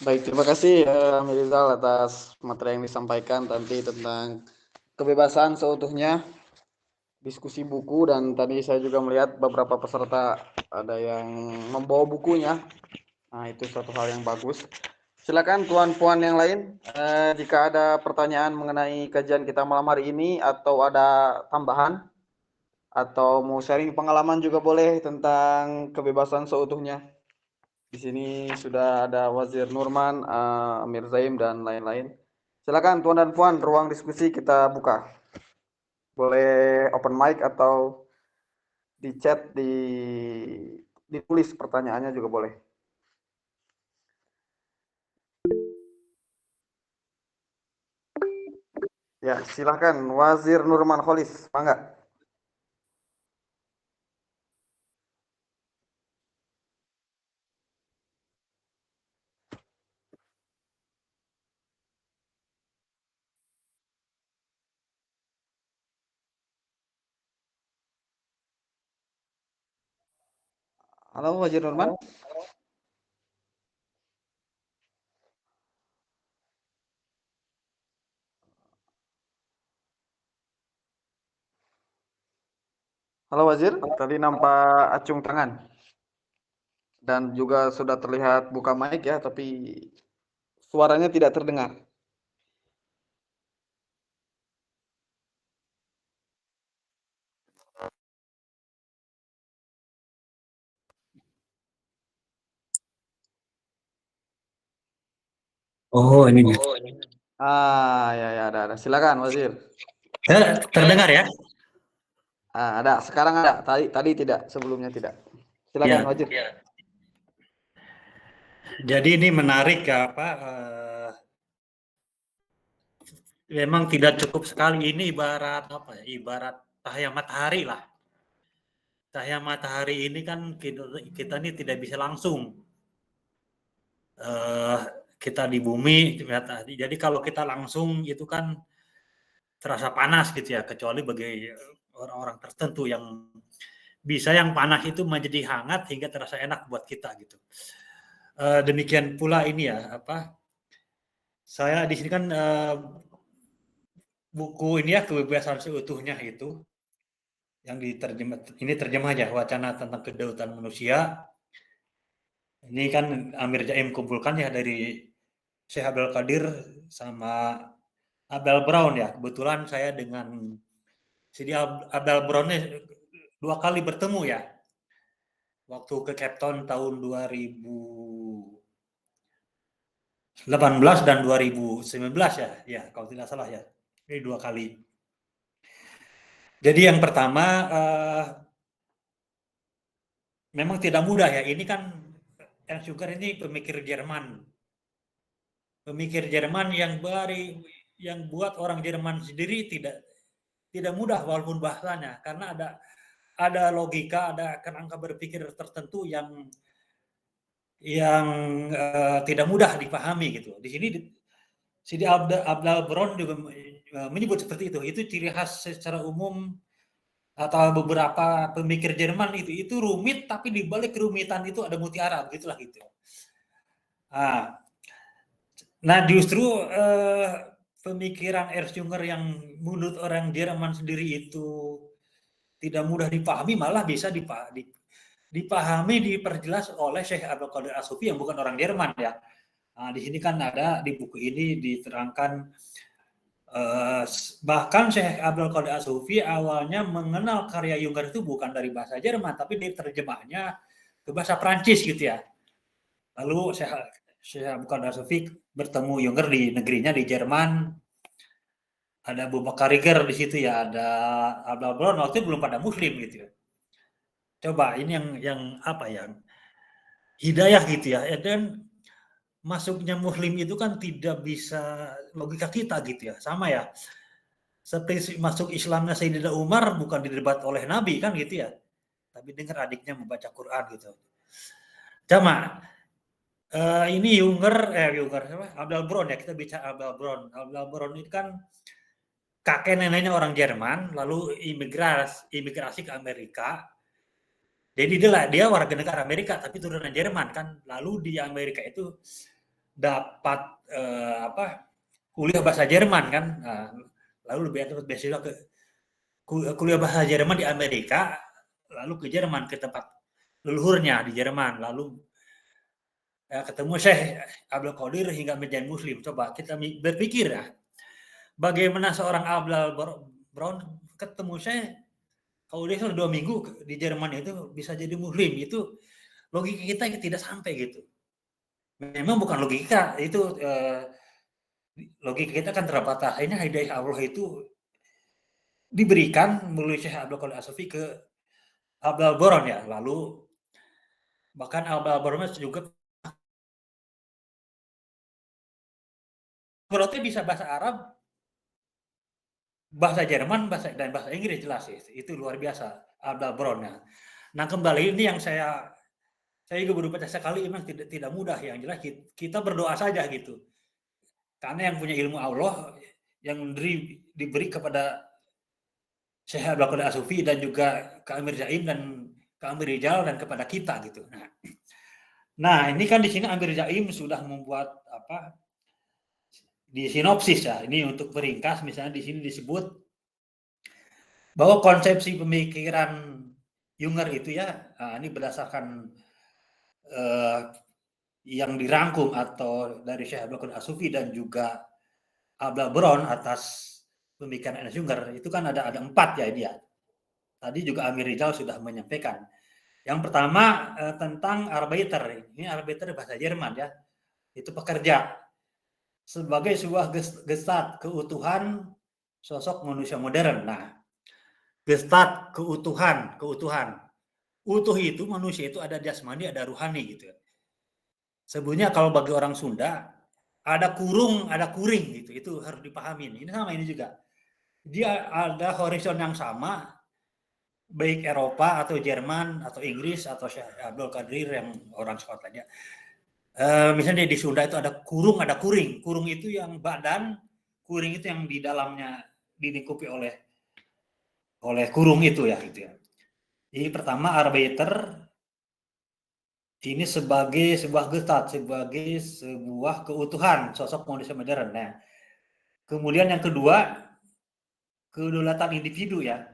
Baik, terima kasih Mirizal atas materi yang disampaikan tadi tentang kebebasan seutuhnya, diskusi buku, dan tadi saya juga melihat beberapa peserta ada yang membawa bukunya. Nah, itu suatu hal yang bagus. Silakan tuan puan yang lain, jika ada pertanyaan mengenai kajian kita malam hari ini atau ada tambahan atau mau sharing pengalaman juga boleh tentang kebebasan seutuhnya. Di sini sudah ada Wazir Nurman, Amir Zaim, dan lain-lain. Silakan tuan dan puan, ruang diskusi kita buka. Boleh open mic atau di chat, ditulis pertanyaannya juga boleh. Ya, silakan Wazir Nurman Kholis, Mangga. Halo Wazir Nurman. Halo Wazir, tadi nampak acung tangan dan juga sudah terlihat buka mic ya, tapi suaranya tidak terdengar. Oh, ini. Ya, ada. Silakan Wazir. Terdengar ya? Ada. Sekarang ada. Tadi tidak. Sebelumnya tidak. Silakan Ya. Wazir. Jadi ini menarik memang tidak cukup sekali ini ibarat apa ya? Ibarat cahaya matahari lah. Cahaya matahari ini kan kita ini tidak bisa langsung kita di bumi. Jadi kalau kita langsung itu kan terasa panas gitu ya, kecuali bagi orang-orang tertentu yang bisa yang panas itu menjadi hangat hingga terasa enak buat kita gitu. Demikian pula ini ya saya di sini kan buku ini ya kebebasan seutuhnya itu yang diterjemah ini terjemah aja wacana tentang kedaulatan manusia. Ini kan Amir Jaim kumpulkan ya dari Syekh Abdul Qadir sama Abdul Brown ya. Kebetulan saya dengan Sidi Abdul Brown dua kali bertemu ya. Waktu ke Cape Town tahun 2018 dan 2019 ya. Ya, kalau tidak salah ya. Ini dua kali. Jadi yang pertama memang tidak mudah ya. Ini kan Ernst Jünger ini pemikir Jerman. Pemikir Jerman yang buat orang Jerman sendiri tidak mudah walaupun bahasanya karena ada logika, ada kerangka berpikir tertentu yang tidak mudah dipahami gitu. Di sini Sidi Abdul Brown juga menyebut seperti itu. Itu ciri khas secara umum atau beberapa pemikir Jerman itu rumit tapi di balik kerumitan itu ada mutiara begitulah gitu. Nah justru pemikiran Ernst Jünger yang menurut orang Jerman sendiri itu tidak mudah dipahami malah bisa dipahami diperjelas oleh Syekh Abdul Qadir As-Sufi yang bukan orang Jerman ya. Nah, di sini kan ada di buku ini diterangkan bahkan Syekh Abdul Qadir As-Sufi awalnya mengenal karya Jünger itu bukan dari bahasa Jerman tapi diterjemahnya ke bahasa Prancis gitu ya. Lalu Syekh Abdul Qadir As-Sufi bertemu Jünger di negerinya di Jerman. Ada Abu Bakar Riger di situ ya, ada Abdul Brown waktu itu belum pada Muslim gitu ya. Coba ini yang apa ya? Hidayah gitu ya. Dan masuknya Muslim itu kan tidak bisa logika kita gitu ya. Sama ya. Seperti masuk Islamnya Sayyidina Umar bukan didebat oleh Nabi kan gitu ya. Tapi dengar adiknya membaca Quran gitu. Cuma ini Jünger Abdul Brown ya, kita bicara Abdul Brown. Abdul Brown itu kan kakek neneknya orang Jerman, lalu imigrasi ke Amerika. Jadi dia warga negara Amerika tapi turunan Jerman kan. Lalu di Amerika itu dapat kuliah bahasa Jerman kan. Nah, lalu lebih dapat beasiswa ke kuliah bahasa Jerman di Amerika, lalu ke Jerman ke tempat leluhurnya di Jerman, lalu ketemu Syekh Abdul Qadir hingga menjadi Muslim. Coba kita berpikir ya, bagaimana seorang Abdul Brown ketemu Syekh kalau dia sudah 2 minggu di Jerman itu bisa jadi Muslim, itu logika kita tidak sampai gitu. Memang bukan logika, itu logika kita kan terbatas. Ini hidayah Allah itu diberikan melalui Syekh Abdul Qadir As-Sufi ke Abdul Boron ya. Lalu bahkan Abdul Boron juga berarti bisa bahasa Arab, bahasa Jerman, dan bahasa Inggris jelas itu luar biasa Abdul Boron ya. Nah kembali ini yang saya juga berbaca sekali, memang tidak mudah. Yang jelas kita berdoa saja gitu. Karena yang punya ilmu Allah yang diberi kepada Syekh Abdul Qadir As-Sufi dan juga ke Amir Zaim dan ke Amir Rijal dan kepada kita gitu. Nah, ini kan di sini Amir Zaim sudah membuat di sinopsis ya. Ini untuk peringkas, misalnya di sini disebut bahwa konsepsi pemikiran Junger itu ya, ini berdasarkan yang dirangkum atau dari Syekh Abdul Qadir As-Sufi dan juga Abdul Boron atas pemikiran Ernest Junger, itu kan ada 4 ya ini ya. Tadi juga Amir Rijal sudah menyampaikan. Yang pertama tentang Arbeiter. Ini Arbeiter bahasa Jerman ya. Itu pekerja. Sebagai sebuah gestalt keutuhan sosok manusia modern. Nah, gestalt keutuhan. Utuh itu manusia itu ada jasmani, ada ruhani gitu. Sebenarnya kalau bagi orang Sunda ada kurung, ada kuring gitu. Itu harus dipahami. Ini sama ini juga. Dia ada horizon yang sama, baik Eropa atau Jerman atau Inggris atau Syekh Abdul Qadir yang orang Skotlandia. Misalnya di Sunda itu ada kurung, ada kuring. Kurung itu yang badan, kuring itu yang di dalamnya dilingkupi oleh kurung itu ya gitu ya. Jadi pertama Arbeiter ini sebagai sebuah gestalt, sebagai sebuah keutuhan sosok manusia modern. Nah, kemudian yang kedua kedaulatan individu ya.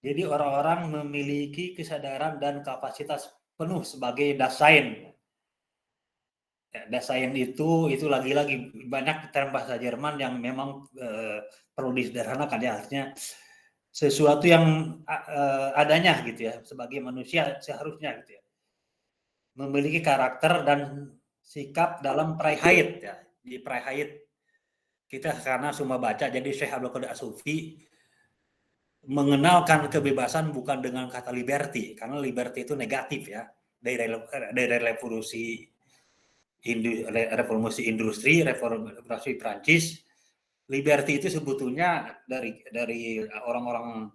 Jadi orang-orang memiliki kesadaran dan kapasitas penuh sebagai Dasein. Ya, Dasein itu lagi-lagi banyak term bahasa Jerman yang memang perlu disederhanakan ya, artinya sesuatu yang adanya gitu ya, sebagai manusia seharusnya gitu ya. Memiliki karakter dan sikap dalam Freiheit ya. Di Freiheit kita karena semua baca, jadi Syekh Abdul Qadir As-Sufi mengenalkan kebebasan bukan dengan kata liberty, karena liberty itu negatif ya, dari revolusi industri, reformasi Prancis. Liberty itu sebetulnya dari orang-orang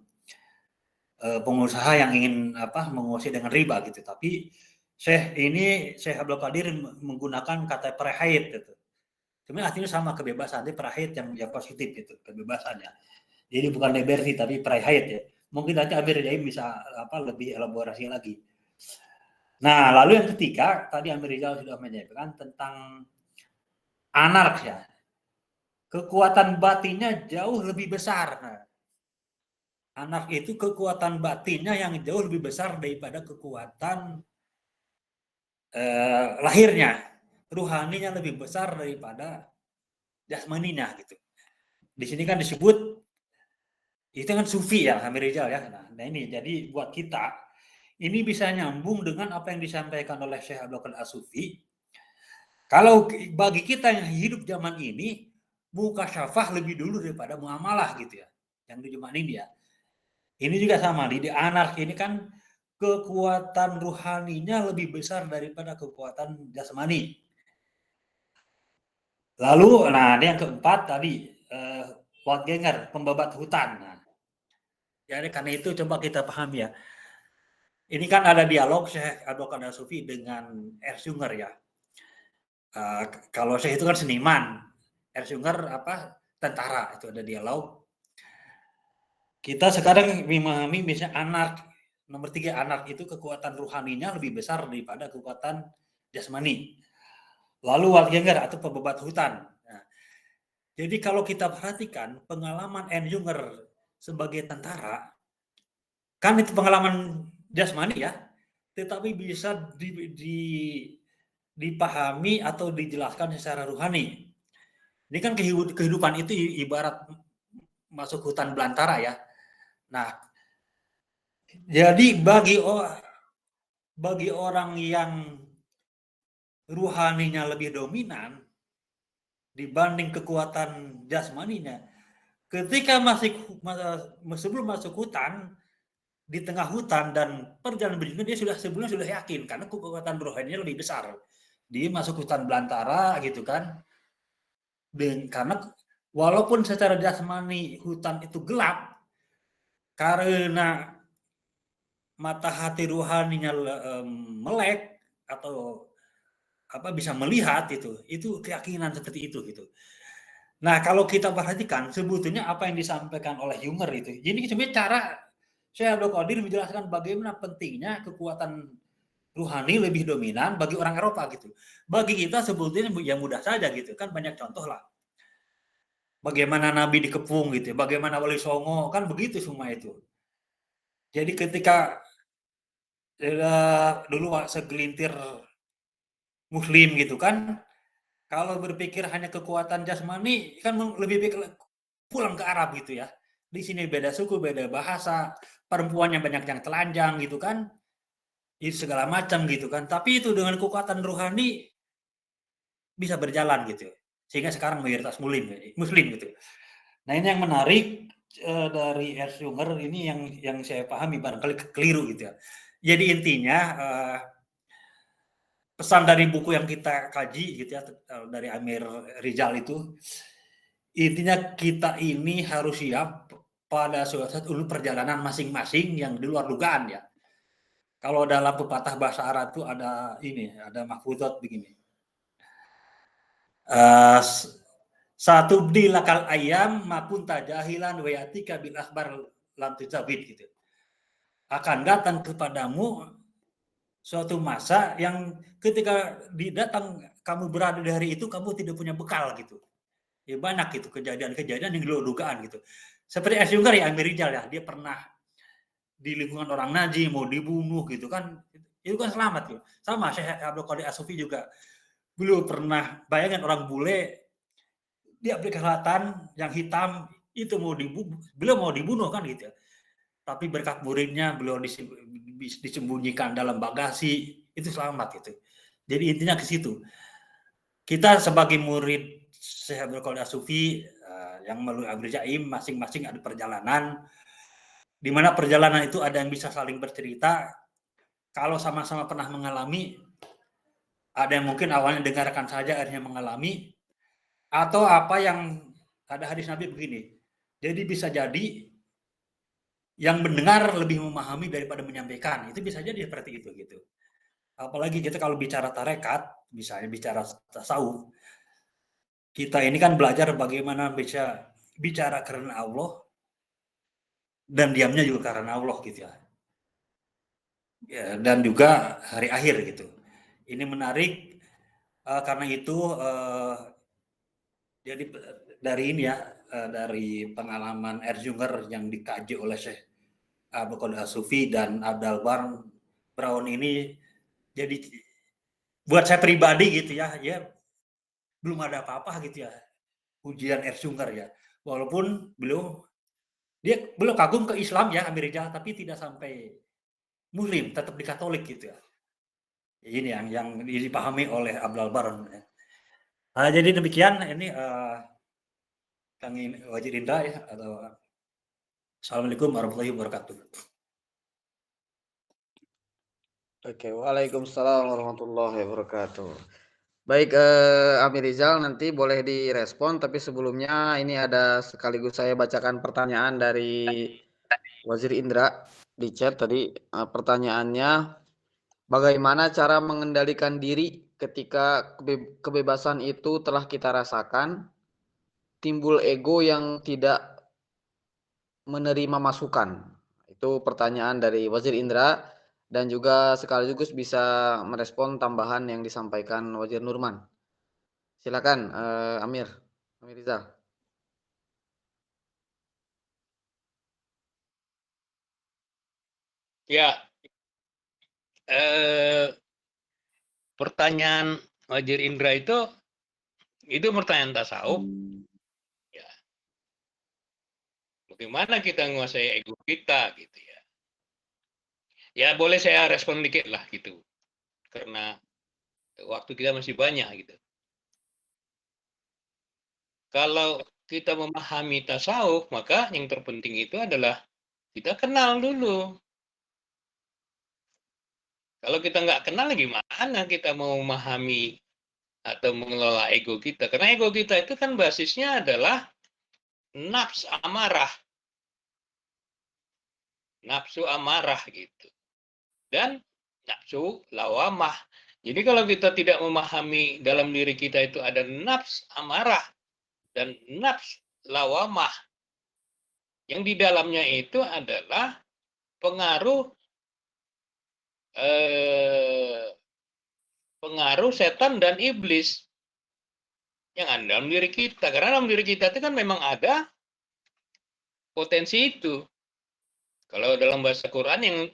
pengusaha yang ingin menguasai dengan riba gitu. Tapi Syekh Abdul Qadir menggunakan kata Freiheit gitu. Sebenarnya artinya sama, kebebasan, tapi Freiheit yang positif gitu, kebebasannya. Jadi bukan liberty tapi Freiheit ya. Mungkin nanti Amir Rijal bisa lebih elaborasi lagi. Nah, lalu yang ketiga, tadi Amir Rijal sudah menyampaikan tentang anark ya. Kekuatan batinnya jauh lebih besar. Nah, anark itu kekuatan batinnya yang jauh lebih besar daripada kekuatan lahirnya. Ruhaninya lebih besar daripada jasmaninya gitu. Di sini kan disebut itu kan sufi ya, Amir Rijal ya. Nah ini jadi buat kita ini bisa nyambung dengan apa yang disampaikan oleh Syekh Abdul Qadir As-Sufi. Kalau bagi kita yang hidup zaman ini, mukasyafah lebih dulu daripada muamalah gitu ya. Yang di zaman ini ya. Ini juga sama, di anark ini kan kekuatan ruhaninya lebih besar daripada kekuatan jasmani. Lalu, nah ini yang keempat tadi, Waldgänger, pembabat hutan. Nah, jadi karena itu coba kita pahami ya. Ini kan ada dialog Syekh Abdul Qadir As-Sufi dengan Ernest Junger ya. Kalau Syekh itu kan seniman, Ernest Junger tentara, itu ada dialog. Kita sekarang memahami misalnya anark, nomor 3 anark itu kekuatan ruhaninya lebih besar daripada kekuatan jasmani. lalu Walgenger atau pebebat hutan. Nah, jadi kalau kita perhatikan pengalaman Junger sebagai tentara, kan itu pengalaman jasmani ya, tetapi bisa dipahami atau dijelaskan secara rohani. Ini kan kehidupan itu ibarat masuk hutan belantara ya. Nah, jadi bagi orang yang ruhaninya lebih dominan dibanding kekuatan jasmaninya, ketika sebelum masuk hutan, di tengah hutan dan perjalanan berikutnya dia sebelumnya sudah yakin karena kekuatan rohaninya lebih besar. Dia masuk hutan belantara gitu kan. Karena walaupun secara jasmani hutan itu gelap karena mata hati ruhaninya melek atau bisa melihat itu keyakinan seperti itu gitu. Nah, kalau kita perhatikan sebetulnya apa yang disampaikan oleh Junger itu, ini sebenarnya cara Syekh Abdul Qadir menjelaskan bagaimana pentingnya kekuatan ruhani lebih dominan bagi orang Eropa gitu. Bagi kita sebetulnya yang mudah saja gitu kan, banyak contoh lah. Bagaimana Nabi dikepung gitu, bagaimana Wali Songo, kan begitu semua itu. Jadi ketika dulu segelintir Muslim gitu kan, kalau berpikir hanya kekuatan jasmani kan lebih baik pulang ke Arab gitu ya. Di sini beda suku, beda bahasa, perempuannya banyak yang telanjang gitu kan, itu segala macam gitu kan. Tapi itu dengan kekuatan rohani bisa berjalan gitu. Sehingga sekarang mayoritas Muslim gitu. Nah, ini yang menarik dari R. Junger ini yang saya pahami barangkali keliru gitu ya. Jadi intinya pesan dari buku yang kita kaji gitu ya, dari Amir Rizal itu, intinya kita ini harus siap pada suatu saat perjalanan masing-masing yang di luar dugaan ya. Kalau dalam pepatah bahasa Arab itu ada mahfudzat begini. Satu di lakal ayam mapun tajahilan wayatika bil akhbar lam tujabid gitu. Akan datang kepadamu suatu masa yang ketika datang kamu berada di hari itu kamu tidak punya bekal gitu. Ya banyak gitu kejadian-kejadian yang di luar dugaan gitu. Seperti Asyungkar ya, Amir Rizal ya, dia pernah di lingkungan orang Najim mau dibunuh gitu kan, itu kan selamat gitu. Sama Syekh Abdul Qadir As-Sufi juga, beliau pernah bayangin orang bule di Afrika Selatan yang hitam itu beliau mau dibunuh kan gitu ya. Tapi berkat muridnya beliau disembunyikan dalam bagasi, itu selamat gitu. Jadi intinya ke situ. Kita sebagai murid Syekh Abdul Qadir As-Sufi yang melalui Abdul Jaim, masing-masing ada perjalanan, di mana perjalanan itu ada yang bisa saling bercerita. Kalau sama-sama pernah mengalami, ada yang mungkin awalnya dengarkan saja, akhirnya mengalami, atau apa yang ada hadis Nabi begini. Jadi bisa jadi yang mendengar lebih memahami daripada menyampaikan. Itu bisa jadi seperti itu gitu. Apalagi kita kalau bicara tarekat, misalnya bicara tasawuf, kita ini kan belajar bagaimana bisa bicara karena Allah dan diamnya juga karena Allah gitu ya. Ya, dan juga hari akhir gitu. Ini menarik karena itu jadi dari ini ya, dari pengalaman Erjunger yang dikaji oleh Syekh Abdul Qadir As-Sufi dan Abdul Brown ini, jadi buat saya pribadi gitu ya, belum ada apa-apa gitu ya ujian Erjunger ya. Walaupun beliau kagum ke Islam ya Amir Rizal, tapi tidak sampai Muslim, tetap di Katolik gitu ya. Ini yang dipahami oleh Abdul Baron. Jadi demikian ini Kang Wajid Indra ya, atau Assalamualaikum warahmatullahi wabarakatuh. Oke, waalaikumsalam warahmatullahi wabarakatuh. Baik, Amir Rizal, nanti boleh direspon, tapi sebelumnya ini ada sekaligus saya bacakan pertanyaan dari Wazir Indra di chat tadi. Pertanyaannya, bagaimana cara mengendalikan diri ketika kebebasan itu telah kita rasakan, timbul ego yang tidak menerima masukan? Itu pertanyaan dari Wazir Indra. Dan juga sekaligus bisa merespon tambahan yang disampaikan Wazir Nurman. Silakan Amir Rizal. Ya, pertanyaan Wajir Indra itu pertanyaan tasawuf. Ya, bagaimana kita menguasai ego kita gitu ya. Ya boleh saya respon dikit lah gitu, karena waktu kita masih banyak gitu. Kalau kita memahami tasawuf, maka yang terpenting itu adalah kita kenal dulu. Kalau kita nggak kenal, gimana kita mau memahami atau mengelola ego kita? Karena ego kita itu kan basisnya adalah nafs amarah. Nafsu amarah gitu. Dan nafsu lawamah. Jadi kalau kita tidak memahami dalam diri kita itu ada nafs amarah dan nafs lawamah, yang di dalamnya itu adalah pengaruh pengaruh setan dan iblis yang ada dalam diri kita. Karena dalam diri kita itu kan memang ada potensi itu. Kalau dalam bahasa Quran yang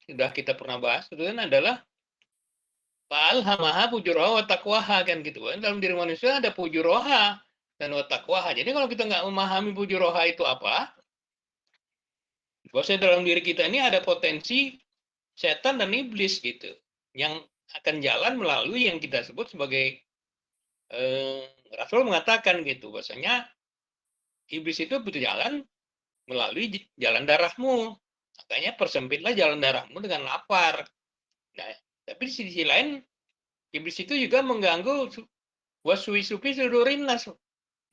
sudah kita pernah bahas itu kan adalah fa'alhamaha fujuraha wa taqwaha, kan gitu kan. Dalam diri manusia ada fujuraha dan wa taqwaha. Jadi kalau kita nggak memahami fujuraha itu apa, bahwasanya dalam diri kita ini ada potensi setan dan iblis gitu, yang akan jalan melalui yang kita sebut sebagai Rasul mengatakan gitu, bahwasanya iblis itu berjalan melalui jalan darahmu. Makanya persempitlah jalan darahmu dengan lapar. Nah, tapi di sisi lain iblis itu juga mengganggu waswisupi sudurin nas,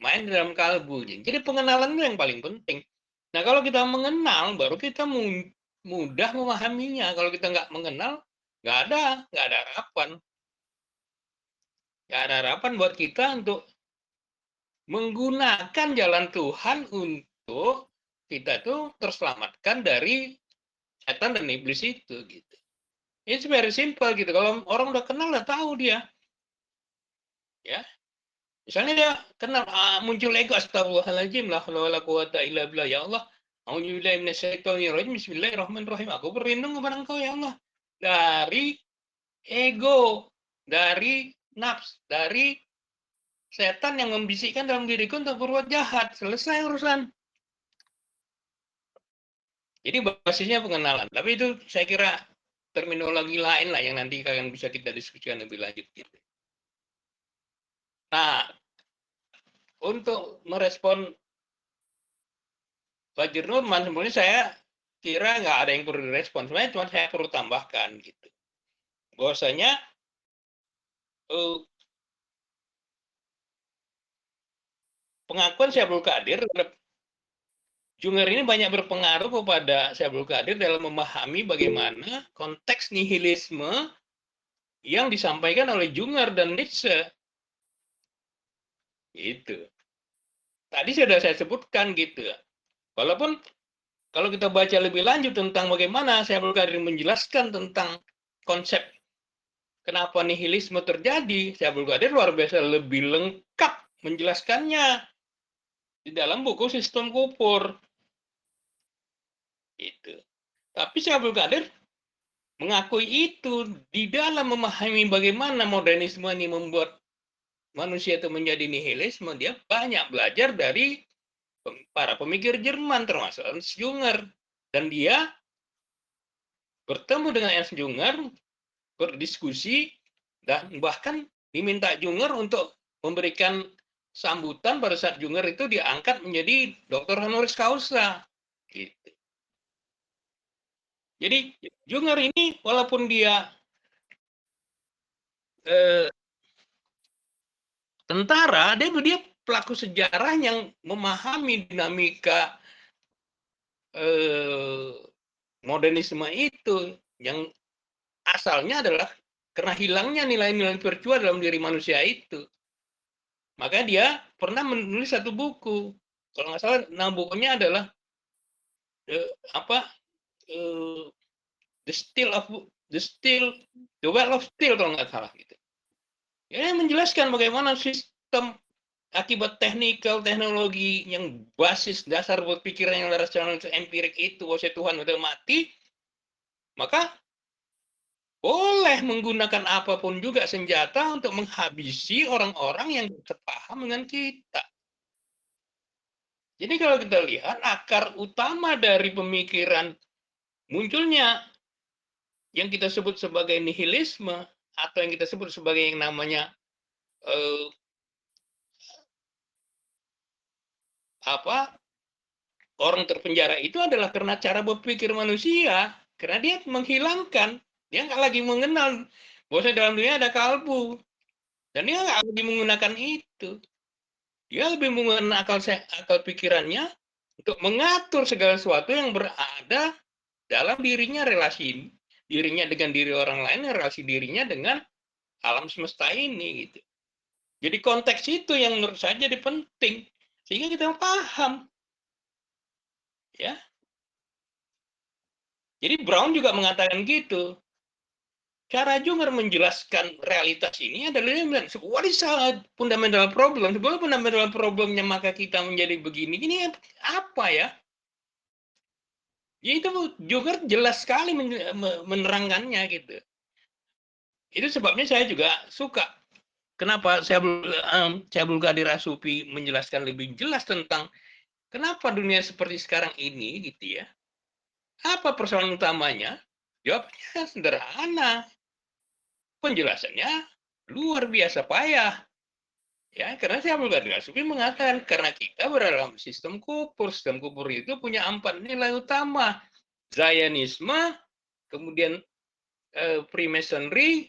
main dalam kalbu. Jadi pengenalan itu yang paling penting. Nah kalau kita mengenal, baru kita mudah memahaminya. Kalau kita nggak mengenal, nggak ada harapan. Nggak ada harapan buat kita untuk menggunakan jalan Tuhan untuk kita tuh terselamatkan dari setan dan iblis itu gitu. It's very simple gitu. Kalau orang udah kenal, udah tahu dia. Ya, misalnya dia kenal, muncul ego, astagfirullahaladzim, la haula wala quwata illa billah, ya Allah, a'udzubillahi minasyaitonirrajim, bismillahirrahmanirrahim, aku berlindung kepada Engkau ya Allah dari ego, dari nafs, dari setan yang membisikkan dalam diriku untuk berbuat jahat. Selesai urusan. Jadi basisnya pengenalan. Tapi itu saya kira terminologi lain lah yang nanti kalian bisa kita diskusikan lebih lanjut gitu. Nah, untuk merespon Fajir Nurman, sebenarnya saya kira nggak ada yang perlu direspon. Sebenarnya cuma saya perlu tambahkan gitu. Bahwasanya pengakuan Syekh Abdul Qadir, Junger ini banyak berpengaruh kepada Syekh Abdul Qadir dalam memahami bagaimana konteks nihilisme yang disampaikan oleh Junger dan Nietzsche. Gitu. Tadi sudah saya sebutkan gitu. Walaupun kalau kita baca lebih lanjut tentang bagaimana Syekh Abdul Qadir menjelaskan tentang konsep kenapa nihilisme terjadi, Syekh Abdul Qadir luar biasa lebih lengkap menjelaskannya di dalam buku Sistem Kufur. Itu. Tapi Syekh Abdul Qadir mengakui itu di dalam memahami bagaimana modernisme ini membuat manusia itu menjadi nihilisme. Dia banyak belajar dari para pemikir Jerman termasuk Ernst Junger, dan dia bertemu dengan Ernst Junger, berdiskusi, dan bahkan diminta Junger untuk memberikan sambutan pada saat Junger itu diangkat menjadi doktor honoris causa. Gitu. Jadi Junger ini walaupun dia tentara, dia pelaku sejarah yang memahami dinamika modernisme itu, yang asalnya adalah karena hilangnya nilai-nilai virtual dalam diri manusia itu. Maka dia pernah menulis satu buku, kalau nggak salah nama bukunya adalah The Well of Steel kalau nggak salah gitu. Ya, menjelaskan bagaimana akibat teknologi yang basis dasar berpikiran yang rasional empirik itu, bahwa Tuhan udah mati, maka boleh menggunakan apapun juga senjata untuk menghabisi orang-orang yang sepaham dengan kita. Jadi kalau kita lihat akar utama dari pemikiran munculnya yang kita sebut sebagai nihilisme atau yang kita sebut sebagai yang namanya orang terpenjara itu adalah karena cara berpikir manusia, karena dia menghilangkan, dia nggak lagi mengenal bahwa dalam dunia ada kalbu, dan dia nggak lagi menggunakan itu. Dia lebih menggunakan akal pikirannya untuk mengatur segala sesuatu yang berada dalam dirinya, relasi dirinya dengan diri orang lain, relasi dirinya dengan alam semesta ini gitu. Jadi konteks itu yang menurut saya jadi penting sehingga kita paham, ya. Jadi Brown juga mengatakan gitu. Cara Junger menjelaskan realitas ini adalah what is fundamental problem? Sebuah fundamental problemnya maka kita menjadi begini. Ini apa ya? Ya itu Junger jelas sekali menerangkannya gitu. Itu sebabnya saya juga suka. Kenapa Syabul Qadir As-Sufi menjelaskan lebih jelas tentang kenapa dunia seperti sekarang ini gitu ya. Apa persoalan utamanya? Jawabnya sederhana. Penjelasannya luar biasa payah. Ya, karena Syabul Qadir As-Sufi mengatakan karena kita berada dalam sistem kubur. Sistem kubur itu punya 4 nilai utama. Zionisme, kemudian Freemasonry,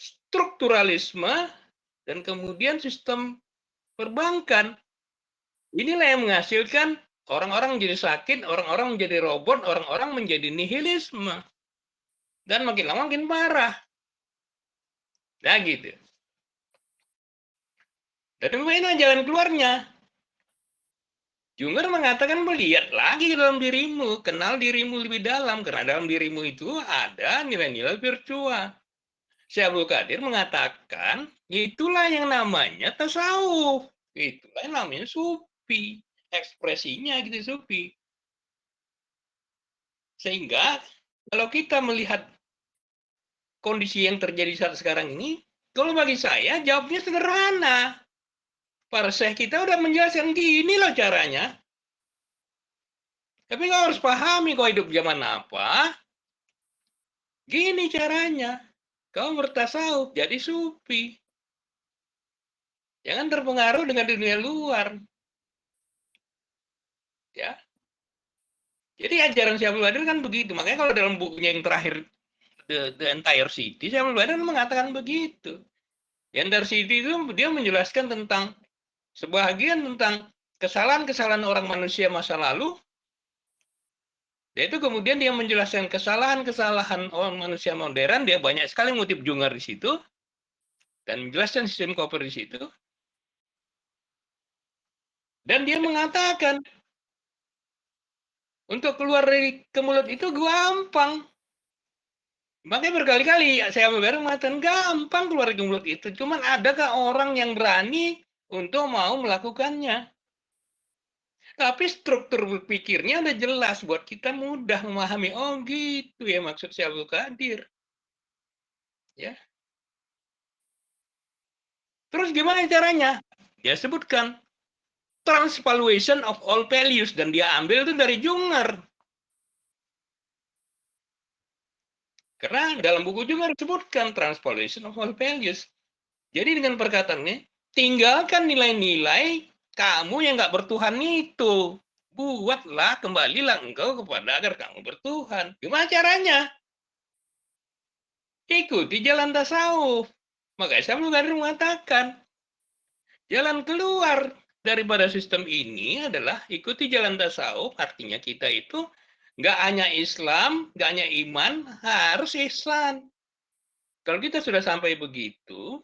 strukturalisme, dan kemudian sistem perbankan. Inilah yang menghasilkan orang-orang menjadi sakit, orang-orang menjadi robot, orang-orang menjadi nihilisme. Dan makin lama makin parah. Nah gitu. Dan ini jalan keluarnya. Junger mengatakan melihat lagi ke dalam dirimu, kenal dirimu lebih dalam, karena dalam dirimu itu ada nilai-nilai virtual. Syabul Qadir mengatakan, itulah yang namanya tasawuf. Itulah yang namanya sufi. Ekspresinya gitu sufi. Sehingga kalau kita melihat kondisi yang terjadi saat sekarang ini, kalau bagi saya jawabnya sederhana. Para syekh kita udah menjelaskan gini loh caranya. Tapi kau harus pahami kau hidup zaman apa. Gini caranya. Kau bertasawuf jadi sufi. Jangan terpengaruh dengan dunia luar. Ya. Jadi ajaran Syabul Qadir kan begitu. Makanya kalau dalam bukunya yang terakhir The Entire City, Syabul Qadir mengatakan begitu. The Entire City itu dia menjelaskan tentang sebahagian tentang kesalahan-kesalahan orang manusia masa lalu. Dan itu kemudian dia menjelaskan kesalahan-kesalahan orang manusia modern. Dia banyak sekali ngutip Junger di situ. Dan menjelaskan sistem koper di situ. Dan dia mengatakan, untuk keluar dari kemulut itu gampang. Makanya berkali-kali saya mengatakan gampang keluar dari kemulut itu. Cuman adakah orang yang berani untuk mau melakukannya? Tapi struktur berpikirnya udah jelas buat kita mudah memahami. Oh gitu ya maksud Syabul Qadir. Ya. Terus gimana caranya? Dia sebutkan transvaluation of all values dan dia ambil itu dari Junger. Karena dalam buku Junger disebutkan transvaluation of all values. Jadi dengan perkataannya, tinggalkan nilai-nilai kamu yang nggak bertuhan itu. Buatlah, kembalilah engkau kepada agar kamu bertuhan. Gimana caranya? Ikuti jalan tasawuf. Makanya saya mengatakan, jalan keluar daripada sistem ini adalah ikuti jalan tasawuf. Artinya kita itu nggak hanya Islam, nggak hanya iman, harus ihsan. Kalau kita sudah sampai begitu,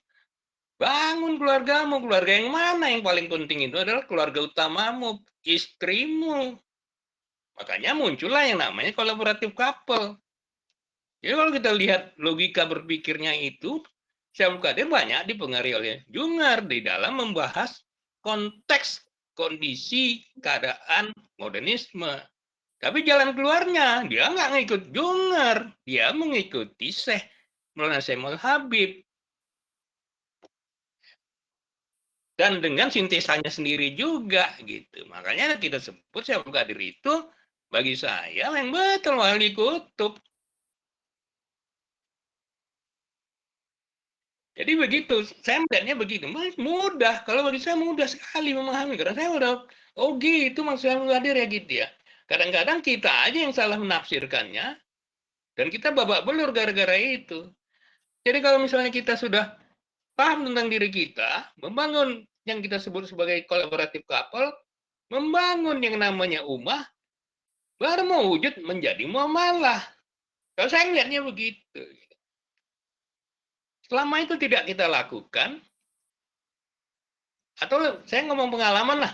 bangun keluargamu. Keluarga yang mana yang paling penting itu adalah keluarga utamamu, istrimu. Makanya muncullah yang namanya kolaboratif couple. Jadi kalau kita lihat logika berpikirnya itu, Syekh Abdul Qadir banyak dipengaruhi oleh Junger di dalam membahas konteks kondisi keadaan modernisme. Tapi jalan keluarnya dia nggak ngikut Junger, dia mengikuti Syekh Maulana Syekh Habib. Dan dengan sintesanya sendiri juga gitu. Makanya kita sebut Syekh Abdul Qadir itu bagi saya yang betul wali kutub. Jadi begitu, saya melihatnya begitu. Mudah, kalau bagi saya mudah sekali memahami. Karena saya udah, oh gitu maksudnya Abdul Qadir ya gitu ya. Kadang-kadang kita aja yang salah menafsirkannya, dan kita babak belur gara-gara itu. Jadi kalau misalnya kita sudah paham tentang diri kita, membangun yang kita sebut sebagai collaborative couple, membangun yang namanya ummah, baru mewujud menjadi muamalah. Kalau saya melihatnya begitu. Selama itu tidak kita lakukan, atau saya ngomong pengalaman lah,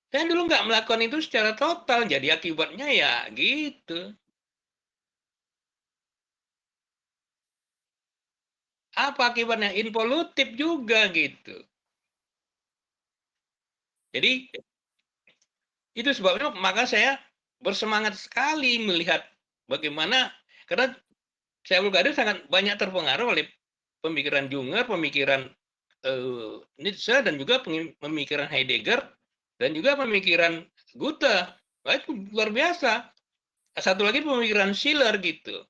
saya dulu nggak melakukan itu secara total, jadi akibatnya ya gitu. Apa akibatnya? Involutif juga gitu. Jadi itu sebabnya maka saya bersemangat sekali melihat bagaimana, karena Syekh Abdul Qadir sangat banyak terpengaruh oleh pemikiran Junger, pemikiran Nietzsche, dan juga pemikiran Heidegger, dan juga pemikiran Goethe. Wah, itu luar biasa. Satu lagi pemikiran Schiller gitu.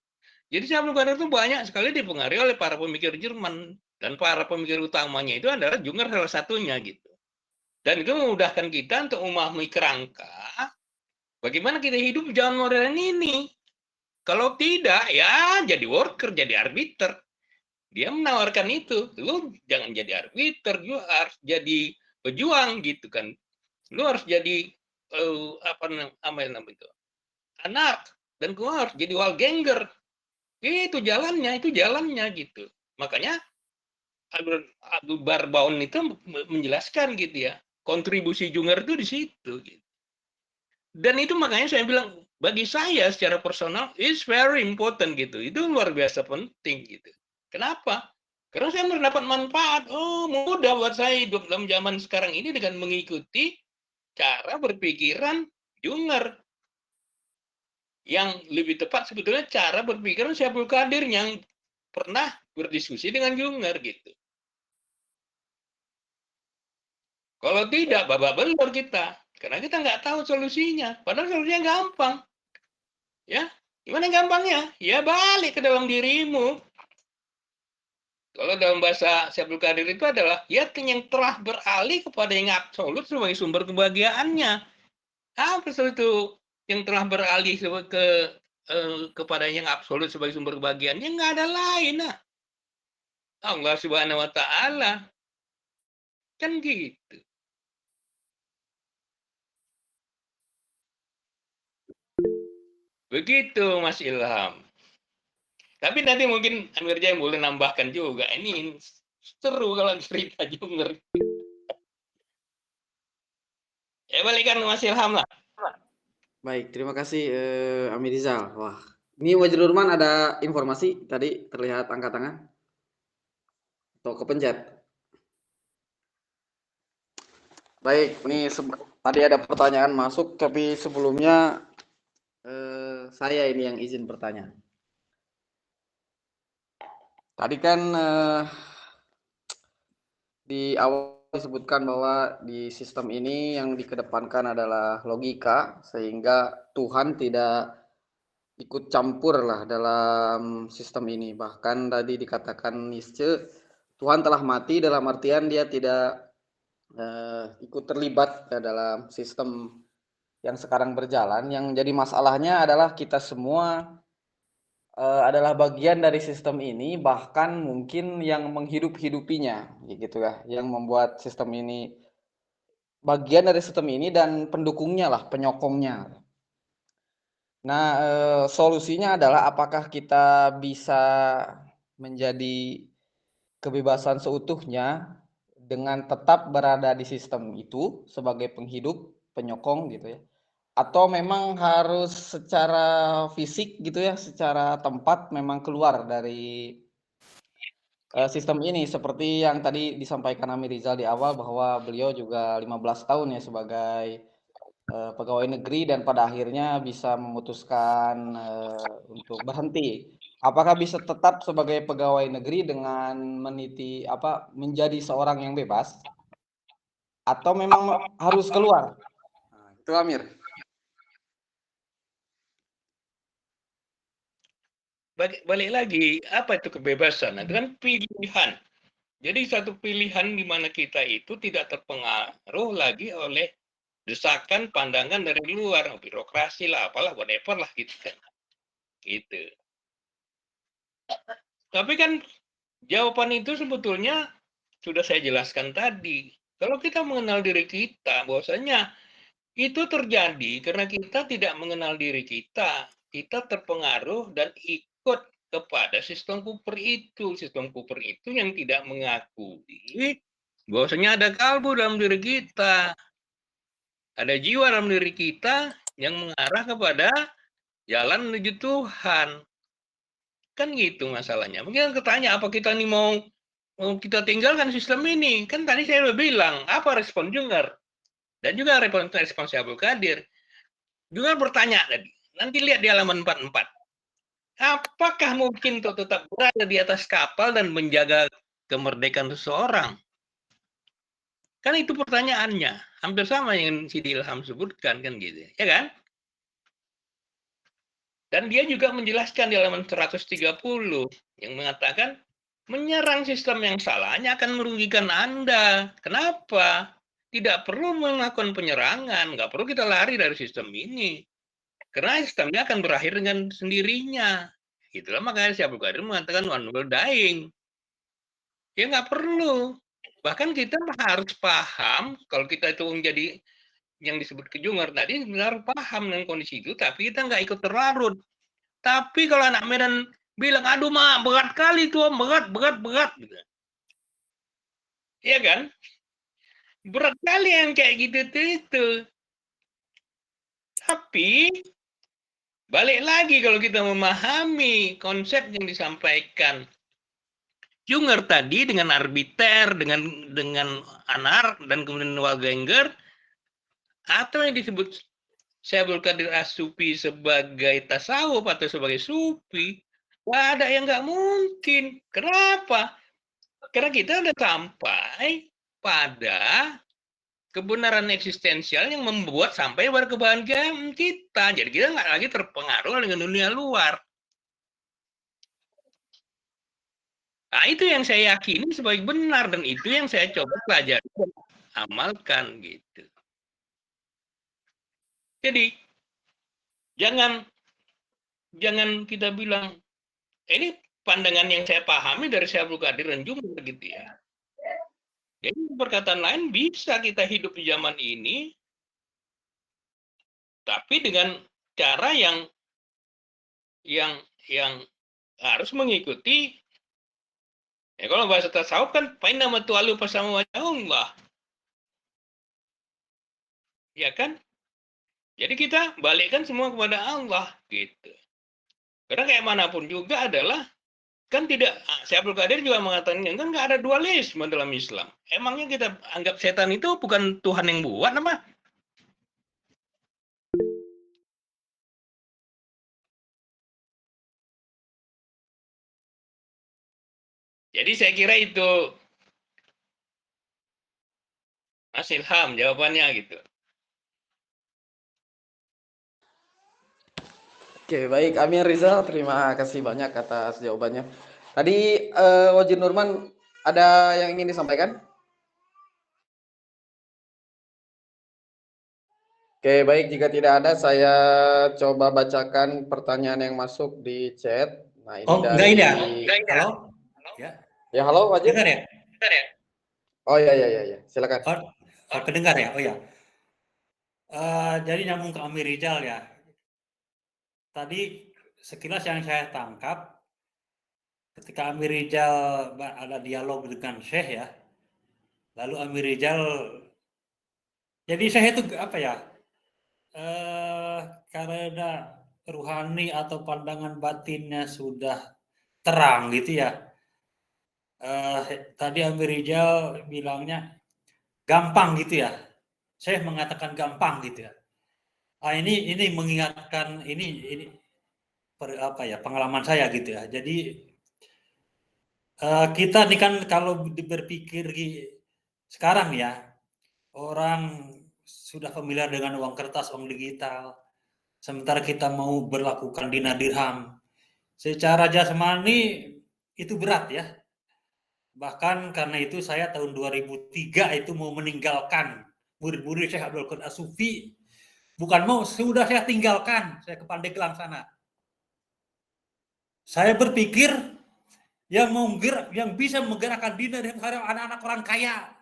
Jadi Syekh Abdul Qadir itu banyak sekali dipengaruhi oleh para pemikir Jerman, dan para pemikir utamanya itu adalah Junger salah satunya gitu. Dan itu memudahkan kita untuk memahami kerangka bagaimana kita hidup di zaman modern ini. Kalau tidak, ya jadi worker, jadi arbiter. Dia menawarkan itu. Lu jangan jadi arbiter, lu harus jadi pejuang gitu kan. Lu harus jadi apa namanya itu? Anak, dan lu harus jadi Walganger. Itu jalannya gitu. Makanya Abdul Barbaun itu menjelaskan gitu ya. Kontribusi Junger itu di situ gitu. Dan itu makanya saya bilang, bagi saya secara personal is very important gitu. Itu luar biasa penting gitu. Kenapa? Karena saya mendapat manfaat. Oh, mudah buat saya hidup dalam zaman sekarang ini dengan mengikuti cara berpikiran Junger. Yang lebih tepat sebetulnya cara berpikiran Syekh Abdul Qadir yang pernah berdiskusi dengan Junger gitu. Kalau tidak, babak belur kita. Karena kita nggak tahu solusinya. Padahal solusinya gampang. Ya, gimana gampangnya? Ya balik ke dalam dirimu. Kalau dalam bahasa Syekh Abdul Qadir itu adalah yakin yang telah beralih kepada yang absolut sebagai sumber kebahagiaannya. Apa itu yang telah beralih kepada yang absolut sebagai sumber kebahagiaannya? Nggak ada lain. Nah. Allah Subhanahu wa Ta'ala. Kan gitu. Begitu Mas Ilham. Tapi nanti mungkin Anwar Jaya boleh nambahkan juga. Ini seru kalau cerita Junger. Ya balikan Mas Ilham lah. Baik, terima kasih Amir Rizal. Wah, ini Wajidul Urman ada informasi tadi terlihat angkat tangan atau kepencet. Baik, ini tadi ada pertanyaan masuk, tapi sebelumnya saya ini yang izin bertanya. Tadi kan di awal disebutkan bahwa di sistem ini yang dikedepankan adalah logika, sehingga Tuhan tidak ikut campur lah dalam sistem ini. Bahkan tadi dikatakan Nietzsche, Tuhan telah mati dalam artian dia tidak ikut terlibat dalam sistem yang sekarang berjalan. Yang jadi masalahnya adalah kita semua adalah bagian dari sistem ini, bahkan mungkin yang menghidup-hidupinya, gitu ya, yang membuat sistem ini bagian dari sistem ini dan pendukungnya lah, penyokongnya. Nah, solusinya adalah apakah kita bisa menjadi kebebasan seutuhnya dengan tetap berada di sistem itu sebagai penghidup, penyokong gitu ya. Atau memang harus secara fisik gitu ya, secara tempat memang keluar dari sistem ini seperti yang tadi disampaikan Amir Rizal di awal bahwa beliau juga 15 tahun ya sebagai pegawai negeri dan pada akhirnya bisa memutuskan untuk berhenti. Apakah bisa tetap sebagai pegawai negeri dengan menjadi seorang yang bebas atau memang harus keluar? Nah, itu Amir. Balik lagi, apa itu kebebasan? Nah, itu kan pilihan. Jadi satu pilihan di mana kita itu tidak terpengaruh lagi oleh desakan pandangan dari luar, birokrasi lah, apalah, whatever lah gitu kan. Gitu. Tapi kan jawaban itu sebetulnya sudah saya jelaskan tadi. Kalau kita mengenal diri kita, bahwasanya itu terjadi karena kita tidak mengenal diri kita. Kita terpengaruh dan ikut kepada sistem Cooper itu. Sistem Cooper itu yang tidak mengakui bahwasanya ada kalbu dalam diri kita. Ada jiwa dalam diri kita yang mengarah kepada jalan menuju Tuhan. Kan gitu masalahnya. Mungkin ketanya apa kita nih mau kita tinggalkan sistem ini? Kan tadi saya udah bilang, apa respon Junger? Dan juga respon Abdul Qadir. Junger bertanya tadi, nanti lihat di halaman 44. Apakah mungkin untuk tetap berada di atas kapal dan menjaga kemerdekaan seseorang? Kan itu pertanyaannya. Hampir sama yang si Ilham sebutkan kan gitu. Ya kan? Dan dia juga menjelaskan di halaman 130 yang mengatakan menyerang sistem yang salah hanya akan merugikan Anda. Kenapa? Tidak perlu melakukan penyerangan, nggak perlu kita lari dari sistem ini. Karena sistemnya akan berakhir dengan sendirinya. Itulah makanya si Abdul Qadir mengatakan one will dying. Ya nggak perlu. Bahkan kita harus paham, kalau kita itu menjadi yang disebut kejungar tadi, benar paham dengan kondisi itu, tapi kita nggak ikut terlarut. Tapi kalau anak Medan bilang, aduh mak berat kali tuh, berat. Gitu. Iya kan? Berat kali yang kayak gitu tuh itu. Tapi balik lagi kalau kita memahami konsep yang disampaikan Junger tadi dengan arbiter, dengan anar dan kemudian Walgenger, atau yang disebut Syaikhul Qadir As-Sufi sebagai tasawuf atau sebagai sufi, nggak ada yang nggak mungkin. Kenapa? Karena kita udah sampai pada kebenaran eksistensial yang membuat sampai pada kebahagiaan kita. Jadi kita nggak lagi terpengaruh dengan dunia luar. Nah, itu yang saya yakini sebagai benar dan itu yang saya coba pelajari dan amalkan gitu. Jadi jangan kita bilang ini pandangan yang saya pahami dari Syaikhul Qadir dan Junger gitu ya. Jadi perkataan lain bisa kita hidup di zaman ini tapi dengan cara yang harus mengikuti ya kalau bahasa tasawuf kan pain nama tualu pasama Allah. Ya kan? Jadi kita balikkan semua kepada Allah gitu. Karena kayak manapun juga adalah kan tidak Syekh Abdul Qadir juga mengatakan kan nggak ada dualisme dalam Islam. Emangnya kita anggap setan itu bukan Tuhan yang buat apa? Jadi saya kira itu Mas Ilham jawabannya gitu. Oke, baik Amir Rizal, terima kasih banyak atas jawabannya. Tadi Wajid Nurman ada yang ingin disampaikan? Oke, baik jika tidak ada saya coba bacakan pertanyaan yang masuk di chat. Nah, ini Oh, dari enggak ini ya? Halo? Ya. Ya, halo Wajid. Dengar ya? Oh ya, silakan. Oh, kedengar ya? Oh ya. Jadi nyambung ke Amir Rizal ya. Tadi sekilas yang saya tangkap ketika Amir Rizal ada dialog dengan Syekh ya. Lalu Amir Rizal jadi Syekh itu apa ya? Karena ruhani atau pandangan batinnya sudah terang gitu ya. Tadi Amir Rizal bilangnya gampang gitu ya. Saya mengatakan gampang gitu ya. Ini mengingatkan ini pengalaman saya gitu ya. Jadi kita nih kan kalau berpikir sekarang ya, orang sudah familiar dengan uang kertas, uang digital. Sementara kita mau berlakukan dinar dirham. Secara jasmani itu berat ya. Bahkan karena itu saya tahun 2003 itu mau meninggalkan murid-murid Syekh Abdul Qadir As-Sufi. Bukan mau, sudah saya tinggalkan. Saya ke Pandeglang sana. Saya berpikir yang bisa menggerakkan dinar dirham anak-anak orang kaya,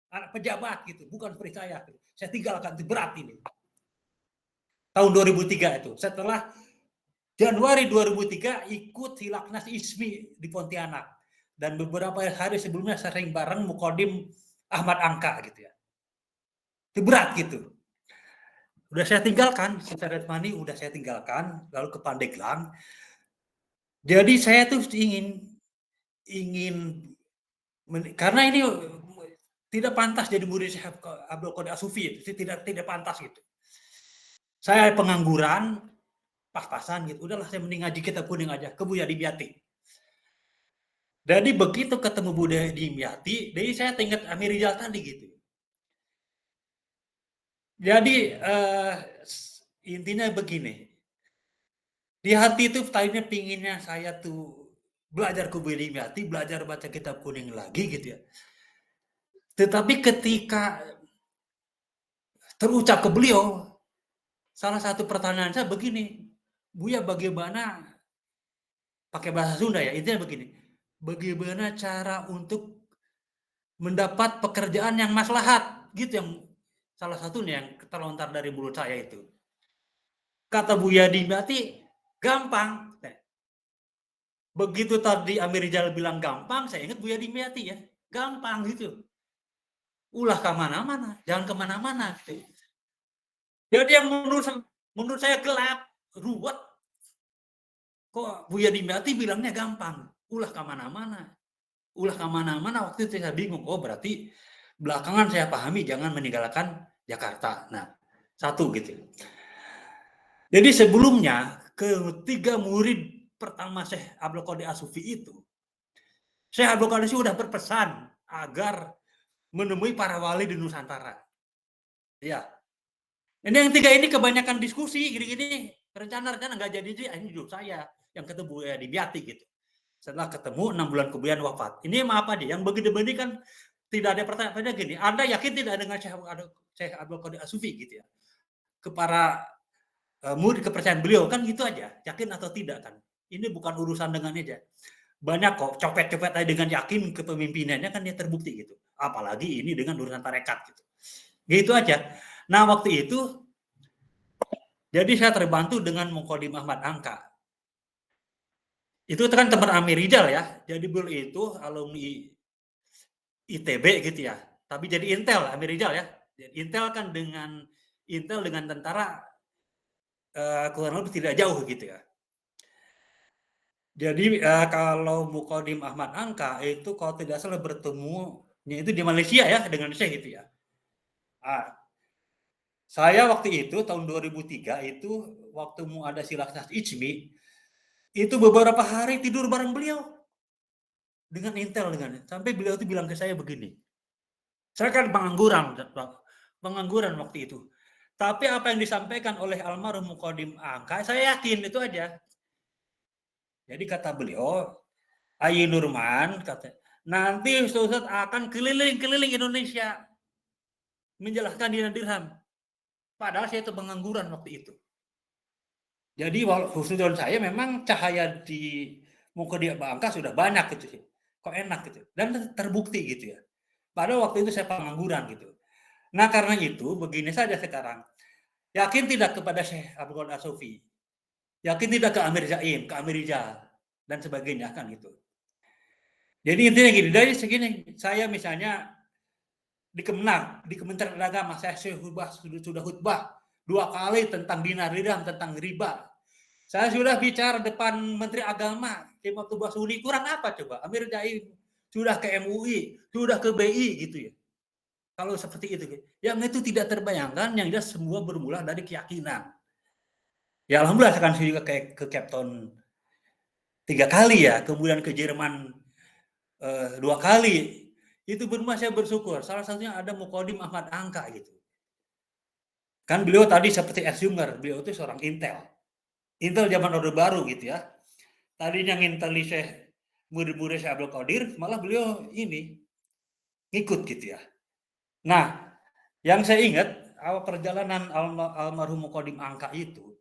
anak pejabat gitu, bukan seperti saya. Saya tinggalkan, itu berat ini. Tahun 2003 itu. Setelah Januari 2003 ikut Hilaknas ISMI di Pontianak. Dan beberapa hari sebelumnya sering bareng Mukodim Ahmad Angka gitu ya. Itu berat gitu. Udah saya tinggalkan, secara resmi udah saya tinggalkan, lalu ke Pandeglang. Jadi saya tuh ingin karena ini tidak pantas jadi murid Syekh Abdul Qadir As-Sufi, itu tidak pantas gitu. Saya pengangguran, pas-pasan gitu. Udahlah saya mending ngaji kitab kuning aja ke Buya Dimyati. Jadi begitu ketemu Buya Dimyati, jadi saya ingat Amir Rizal tadi gitu. Jadi intinya begini. Di hati itu tadinya pinginnya saya tuh belajar ke Buya Dimyati, belajar baca kitab kuning lagi gitu ya. Tetapi ketika terucap ke beliau, salah satu pertanyaan saya begini, Buya bagaimana, pakai bahasa Sunda ya, intinya begini, bagaimana cara untuk mendapat pekerjaan yang maslahat, gitu yang salah satunya yang terlontar dari mulut saya itu. Kata Buya Dimyati, gampang. Begitu tadi Amir Rizal bilang gampang, saya ingat Buya Dimyati ya, gampang gitu. Ulah kemana-mana, jangan kemana-mana. Jadi yang menurut saya gelap, ruwet. Kok Buya Dimyati bilangnya gampang, ulah kemana-mana. Ulah kemana-mana, waktu itu saya bingung. Oh berarti belakangan saya pahami jangan meninggalkan Jakarta. Nah, satu gitu. Jadi sebelumnya ketiga murid pertama Syekh Abdul Qadir As-Sufi itu, Syekh Abdul Qadir sudah berpesan agar menemui para wali di Nusantara. Ya. Ini yang tiga ini kebanyakan diskusi gini-gini, rencana nggak jadi, ini hidup saya yang ketemu ya di Biati gitu. Setelah ketemu 6 bulan kemudian wafat. Ini apa dia? Yang begini-begini kan tidak ada pertanyaan gini. Anda yakin tidak dengan Syekh Abdul Qadir As-Sufi gitu ya? Ke para murid kepercayaan beliau kan gitu aja, yakin atau tidak kan? Ini bukan urusan dengan aja. Banyak kok copet-copet aja dengan yakin kepemimpinannya kan dia terbukti gitu. Apalagi ini dengan urusan tarekat gitu. Gitu aja. Nah waktu itu jadi saya terbantu dengan Mukodim Ahmad Angka. Itu kan teman Amir Rizal ya. Jadi beliau itu alumni ITB gitu ya. Tapi jadi Intel Amir Rizal ya. Intel kan dengan tentara kurang lebih tidak jauh gitu ya. Jadi kalau Mukodim Ahmad Angka itu kalau tidak salah bertemu itu di Malaysia ya dengan Syekh gitu ya. Saya waktu itu tahun 2003 itu waktu mau ada Hilaknas ISMI itu beberapa hari tidur bareng beliau dengan Intel sampai beliau itu bilang ke saya begini. Saya kan pengangguran waktu itu. Tapi apa yang disampaikan oleh almarhum Mukodim Angka, saya yakin itu aja. Jadi kata beliau, Ayi Nurman, kata, nanti Ustaz akan keliling-keliling Indonesia menjelaskan dinar dirham. Padahal saya itu pengangguran waktu itu. Jadi khususnya saya memang cahaya di Mukodim Angka sudah banyak gitu sih. Kok enak gitu. Dan terbukti gitu ya. Padahal waktu itu saya pengangguran gitu. Nah karena itu begini saja sekarang. Yakin tidak kepada Syekh Abdul Qadir As-Sufi? Yakin tidak ke Amir Zaim, ke Amir Rizal dan sebagainya kan gitu. Jadi intinya gini, dari segini saya misalnya di Kemenang, di Kementerian Agama saya sudah khutbah 2 kali tentang dinar dirham, tentang riba. Saya sudah bicara depan Menteri Agama, waktu Basuni kurang apa coba? Amir Zaim sudah ke MUI, sudah ke BI gitu ya. Kalau seperti itu, yang itu tidak terbayangkan, yang jelas semua bermula dari keyakinan. Ya alhamdulillah kan saya juga ke Cape Town 3 kali ya, kemudian ke Jerman 2 kali. Itu bermula saya bersyukur. Salah satunya ada Mukodim Ahmad Angka gitu. Kan beliau tadi seperti Esyunger, beliau itu seorang Intel. Intel zaman Orde Baru gitu ya. Tadinya nginteli Syekh murid-murid Syekh Abdul Qadir, malah beliau ini ngikut gitu ya. Nah, yang saya ingat awal perjalanan almarhum Mukodim Angka itu,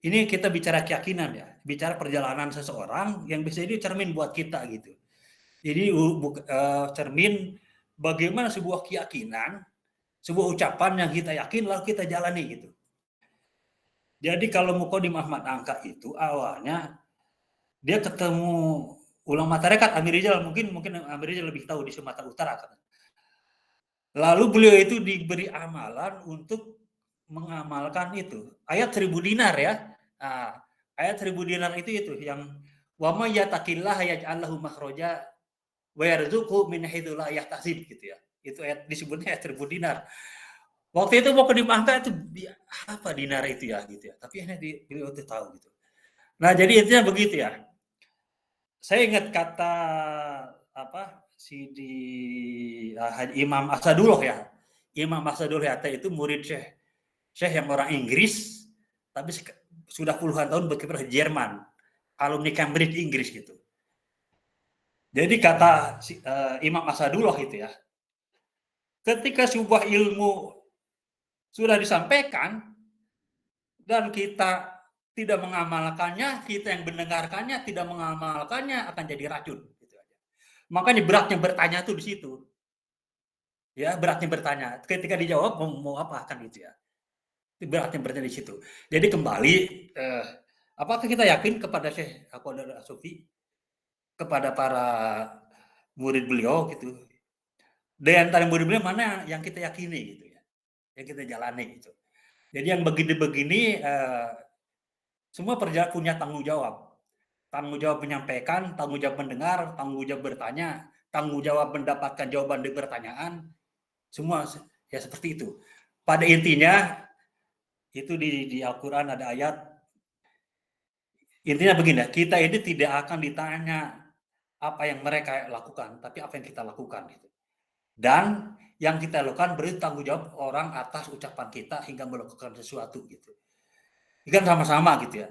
ini kita bicara keyakinan ya, bicara perjalanan seseorang yang bisa jadi cermin buat kita gitu. Jadi cermin bagaimana sebuah keyakinan, sebuah ucapan yang kita yakin lalu kita jalani gitu. Jadi kalau Mukodim Ahmad Angka itu awalnya dia ketemu ulama tarekat Amir Rizal, mungkin Amir Rizal lebih tahu di Sumatera Utara kan. Lalu beliau itu diberi amalan untuk mengamalkan itu ayat 1000 dinar ya. Nah, ayat 1000 dinar itu yang wa may yattaqillah yaj'al lahu makhraja wa yarzuqhu min haitsu la yahtasib gitu ya. Itu ayat disebutnya ayat 1000 dinar. Waktu itu mau ke dimangka itu apa dinar itu ya gitu ya. Tapi ini beliau itu tahu gitu. Nah, jadi intinya begitu ya. Saya ingat kata apa Imam Asadullah ya. Imam Asadullah itu murid Syekh yang orang Inggris, tapi sudah puluhan tahun berkiprah di Jerman, alumni Cambridge Inggris gitu. Jadi kata Imam Asadullah itu ya, ketika sebuah ilmu sudah disampaikan dan kita tidak mengamalkannya, kita yang mendengarkannya tidak mengamalkannya akan jadi racun. Gitu aja. Makanya beratnya bertanya tuh di situ. Ya, beratnya bertanya. Ketika dijawab mau apa kan gitu ya. Beratnya bertanya di situ. Jadi kembali, apakah kita yakin kepada Syekh Aqwadar As-Sufi, kepada para murid beliau gitu. Di antara murid beliau mana yang kita yakini gitu ya, yang kita jalani gitu. Jadi yang begini-begini semua punya tanggung jawab. Tanggung jawab menyampaikan, tanggung jawab mendengar, tanggung jawab bertanya, tanggung jawab mendapatkan jawaban dari pertanyaan. Semua ya seperti itu. Pada intinya itu di Al-Qur'an ada ayat intinya begini, kita ini tidak akan ditanya apa yang mereka lakukan, tapi apa yang kita lakukan gitu. Dan yang kita lakukan beri tanggung jawab orang atas ucapan kita hingga melakukan sesuatu gitu. Ini kan sama-sama gitu ya.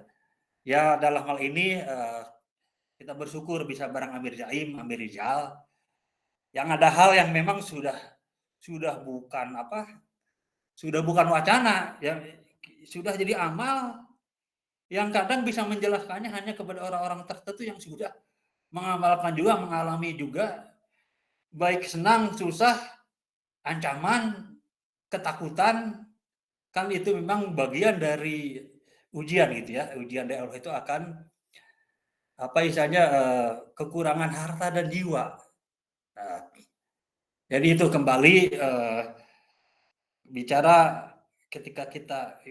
Ya dalam hal ini kita bersyukur bisa bareng Amir Jaim, Amir Rizal. Yang ada hal yang memang sudah bukan wacana, ya sudah jadi amal yang kadang bisa menjelaskannya hanya kepada orang-orang tertentu yang sudah mengamalkan juga, mengalami juga, baik senang, susah, ancaman, ketakutan, kan itu memang bagian dari ujian gitu ya. Ujian dari Allah itu akan apa istilahnya kekurangan harta dan jiwa. Nah, jadi itu kembali bicara ketika kita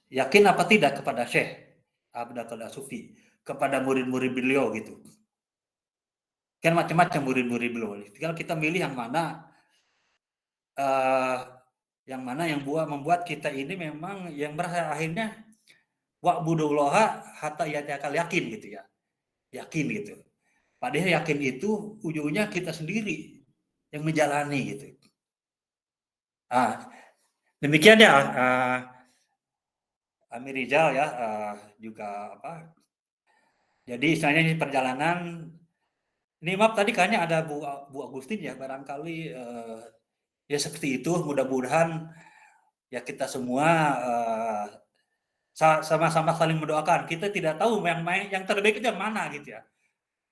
yakin apa tidak kepada Syekh Abdul Qadir As-Sufi, kepada murid-murid beliau gitu. Kan macam-macam murid-murid beliau. Tinggal kita milih yang mana yang membuat kita ini memang yang berhasil akhirnya wa'budullaha hatta yatakal yakin gitu ya. Yakin gitu. Padahal yakin itu ujungnya kita sendiri yang menjalani gitu. Demikian ya Amir Rizal ya juga apa. Jadi istilahnya ini perjalanan ini maaf tadi kayaknya ada Bu Agustin ya barangkali ya seperti itu mudah-mudahan ya kita semua sama-sama saling mendoakan. Kita tidak tahu yang terbaik itu yang mana gitu ya.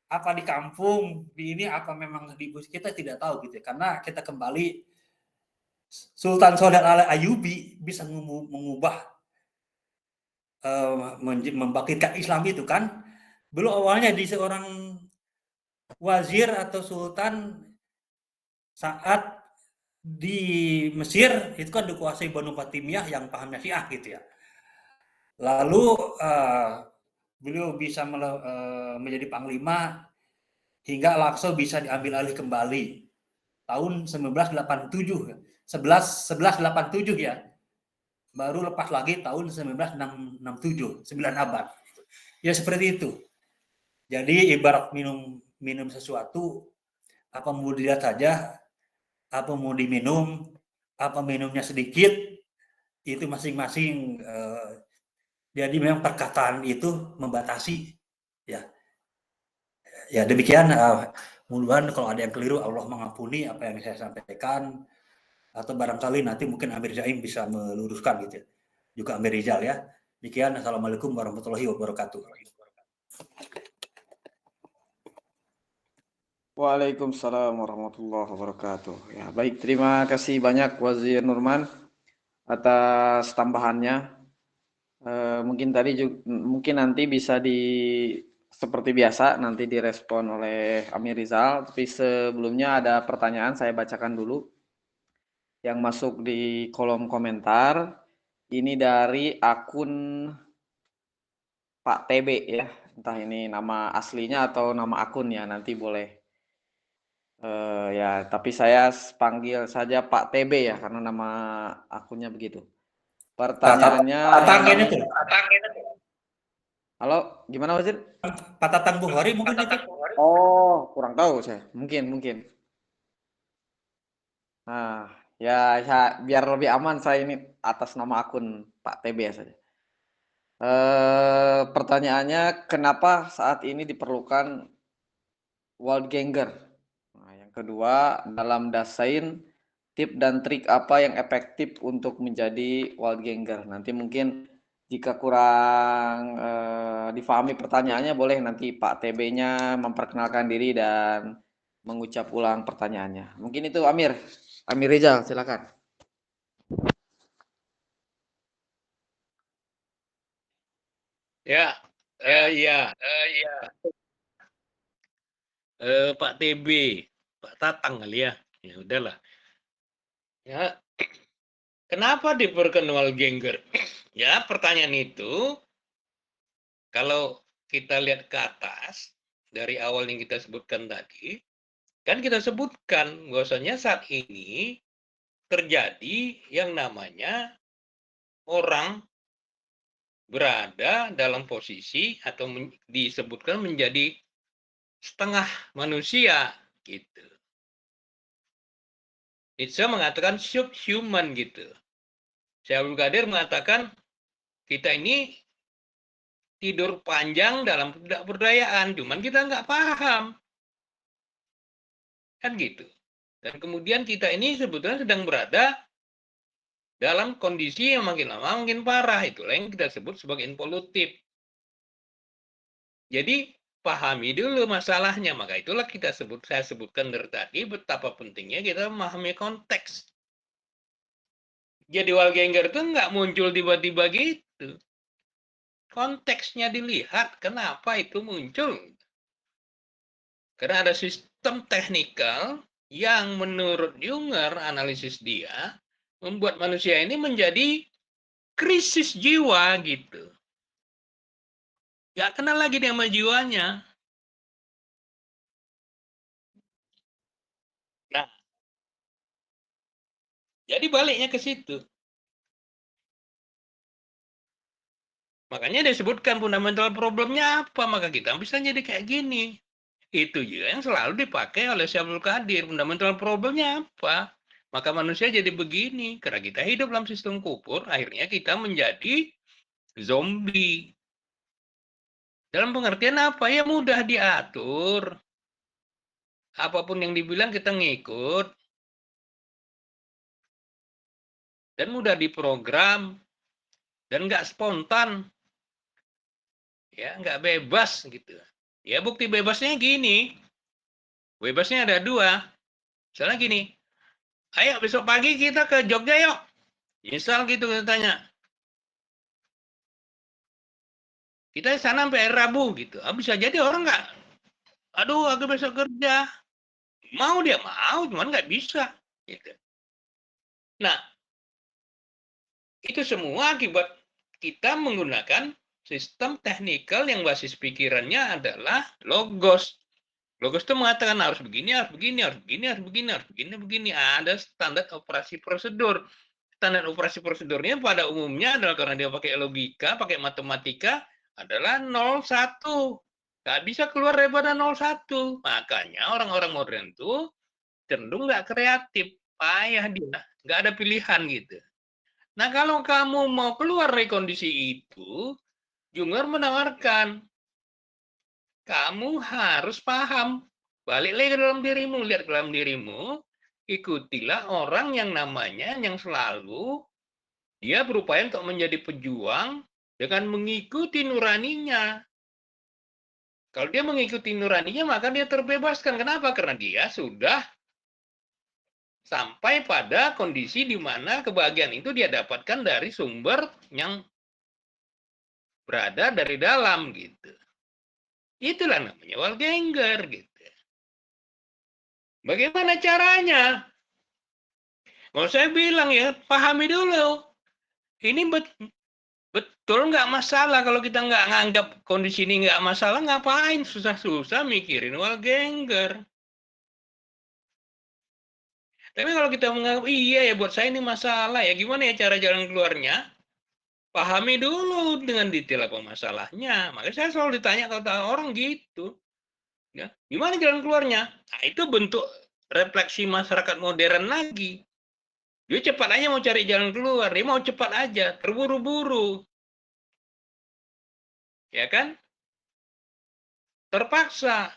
Apa di kampung, di ini apa memang di kita tidak tahu gitu ya. Karena kita kembali Sultan Sodar Ayyubi bisa mengubah membangkitkan Islam itu kan. Belum awalnya di seorang wazir atau sultan saat di Mesir itu kan dikuasai Banu Fatimiyah yang pahamnya Syiah gitu ya. Lalu beliau bisa menjadi panglima hingga Lakso bisa diambil alih kembali tahun 1987. 1187 ya. Baru lepas lagi tahun 1967, 9 abad. Ya seperti itu. Jadi ibarat minum sesuatu, apa mau dilihat saja, apa mau diminum, apa minumnya sedikit, itu masing-masing. Jadi memang perkataan itu membatasi. Ya demikian. Mudah-mudahan kalau ada yang keliru Allah mengampuni apa yang saya sampaikan, atau barangkali nanti mungkin Amir Zaim bisa meluruskan gitu. Juga Amir Rizal ya. Demikian. Assalamualaikum warahmatullahi wabarakatuh. Waalaikumsalam warahmatullahi wabarakatuh. Ya, baik, terima kasih banyak Wazir Nurman atas tambahannya. Mungkin tadi juga, mungkin nanti bisa seperti biasa nanti direspon oleh Amir Rizal. Tapi sebelumnya ada pertanyaan, saya bacakan dulu yang masuk di kolom komentar. Ini dari akun Pak TB ya. Entah ini nama aslinya atau nama akunnya, nanti boleh. Ya, tapi saya panggil saja Pak TB ya, karena nama akunnya begitu. Pertanyaannya, halo, gimana Wazir? Pak Tatang Bukhari mungkin itu. Oh, kurang tahu saya. Mungkin. Nah, ya biar lebih aman saya ini atas nama akun Pak TB ya saja. Pertanyaannya, kenapa saat ini diperlukan Waldgänger? Nah, yang kedua, dalam Dasein, tip dan trik apa yang efektif untuk menjadi Waldgänger? Nanti mungkin jika kurang difahami pertanyaannya, boleh nanti Pak TB-nya memperkenalkan diri dan mengucap ulang pertanyaannya. Mungkin itu Amir Rizal, silakan. Ya, Pak TB, Pak Tatang kali ya. Ya udahlah. Ya, kenapa diperkenal Waldgänger? Ya, pertanyaan itu kalau kita lihat ke atas dari awal yang kita sebutkan tadi, kan kita sebutkan bahwasanya saat ini terjadi yang namanya orang berada dalam posisi atau disebutkan menjadi setengah manusia gitu. Nietzsche mengatakan subhuman gitu. Syekh Abdul Qadir mengatakan kita ini tidur panjang dalam ketidakberdayaan, cuman kita nggak paham. Kan gitu. Dan kemudian kita ini sebetulnya sedang berada dalam kondisi yang makin lama makin parah. Itulah yang kita sebut sebagai involutif. Jadi pahami dulu masalahnya. Maka itulah saya sebutkan dari tadi betapa pentingnya kita memahami konteks. Jadi Waldgänger itu nggak muncul tiba-tiba gitu. Konteksnya dilihat kenapa itu muncul. Karena ada sistem teknikal yang menurut Junger, analisis dia, membuat manusia ini menjadi krisis jiwa gitu. Gak kenal lagi dia sama jiwanya. Nah, jadi baliknya ke situ. Makanya disebutkan fundamental problemnya apa, maka kita bisa jadi kayak gini. Itu juga yang selalu dipakai oleh Syekh Abdul Qadir. Fundamental problemnya apa? Maka manusia jadi begini. Karena kita hidup dalam sistem kubur, akhirnya kita menjadi zombie. Dalam pengertian apa? Ya mudah diatur. Apapun yang dibilang kita ngikut. Dan mudah diprogram. Dan nggak spontan. Ya, nggak bebas gitu. Ya bukti bebasnya gini. Bebasnya ada dua. Misalnya gini. Ayo besok pagi kita ke Jogja yuk. Misal gitu kita tanya. Kita sana sampai hari Rabu gitu. Bisa jadi orang nggak, aduh aku besok kerja. Mau dia mau, cuman nggak bisa. Gitu. Nah, itu semua akibat kita menggunakan sistem teknikal yang basis pikirannya adalah logos. Logos itu mengatakan harus begini, harus begini, harus begini, harus begini, harus begini, begini. Ada standar operasi prosedur. Standar operasi prosedurnya pada umumnya adalah karena dia pakai logika, pakai matematika, adalah 0,1. Nggak bisa keluar daripada 0,1. Makanya orang-orang modern itu cenderung nggak kreatif. Payah dia. Nggak ada pilihan gitu. Nah, kalau kamu mau keluar dari kondisi itu, Junger menawarkan, kamu harus paham. Balik lagi ke dalam dirimu, lihat ke dalam dirimu, ikutilah orang yang namanya, yang selalu dia berupaya untuk menjadi pejuang dengan mengikuti nuraninya. Kalau dia mengikuti nuraninya, maka dia terbebaskan. Kenapa? Karena dia sudah sampai pada kondisi di mana kebahagiaan itu dia dapatkan dari sumber yang berada dari dalam gitu. Itulah namanya Walgenger gitu. Bagaimana caranya? Mau saya bilang ya, pahami dulu. Ini betul nggak masalah kalau kita nggak nganggap kondisi ini nggak masalah, ngapain susah-susah mikirin Walgenger. Tapi kalau kita menganggap, iya ya buat saya ini masalah ya, gimana ya cara jalan keluarnya? Pahami dulu dengan detail apa masalahnya. Makanya saya selalu ditanya kalau orang gitu. Ya, gimana jalan keluarnya? Nah, itu bentuk refleksi masyarakat modern lagi. Dia cepat aja mau cari jalan keluar, dia mau cepat aja, terburu-buru. Ya kan? Terpaksa,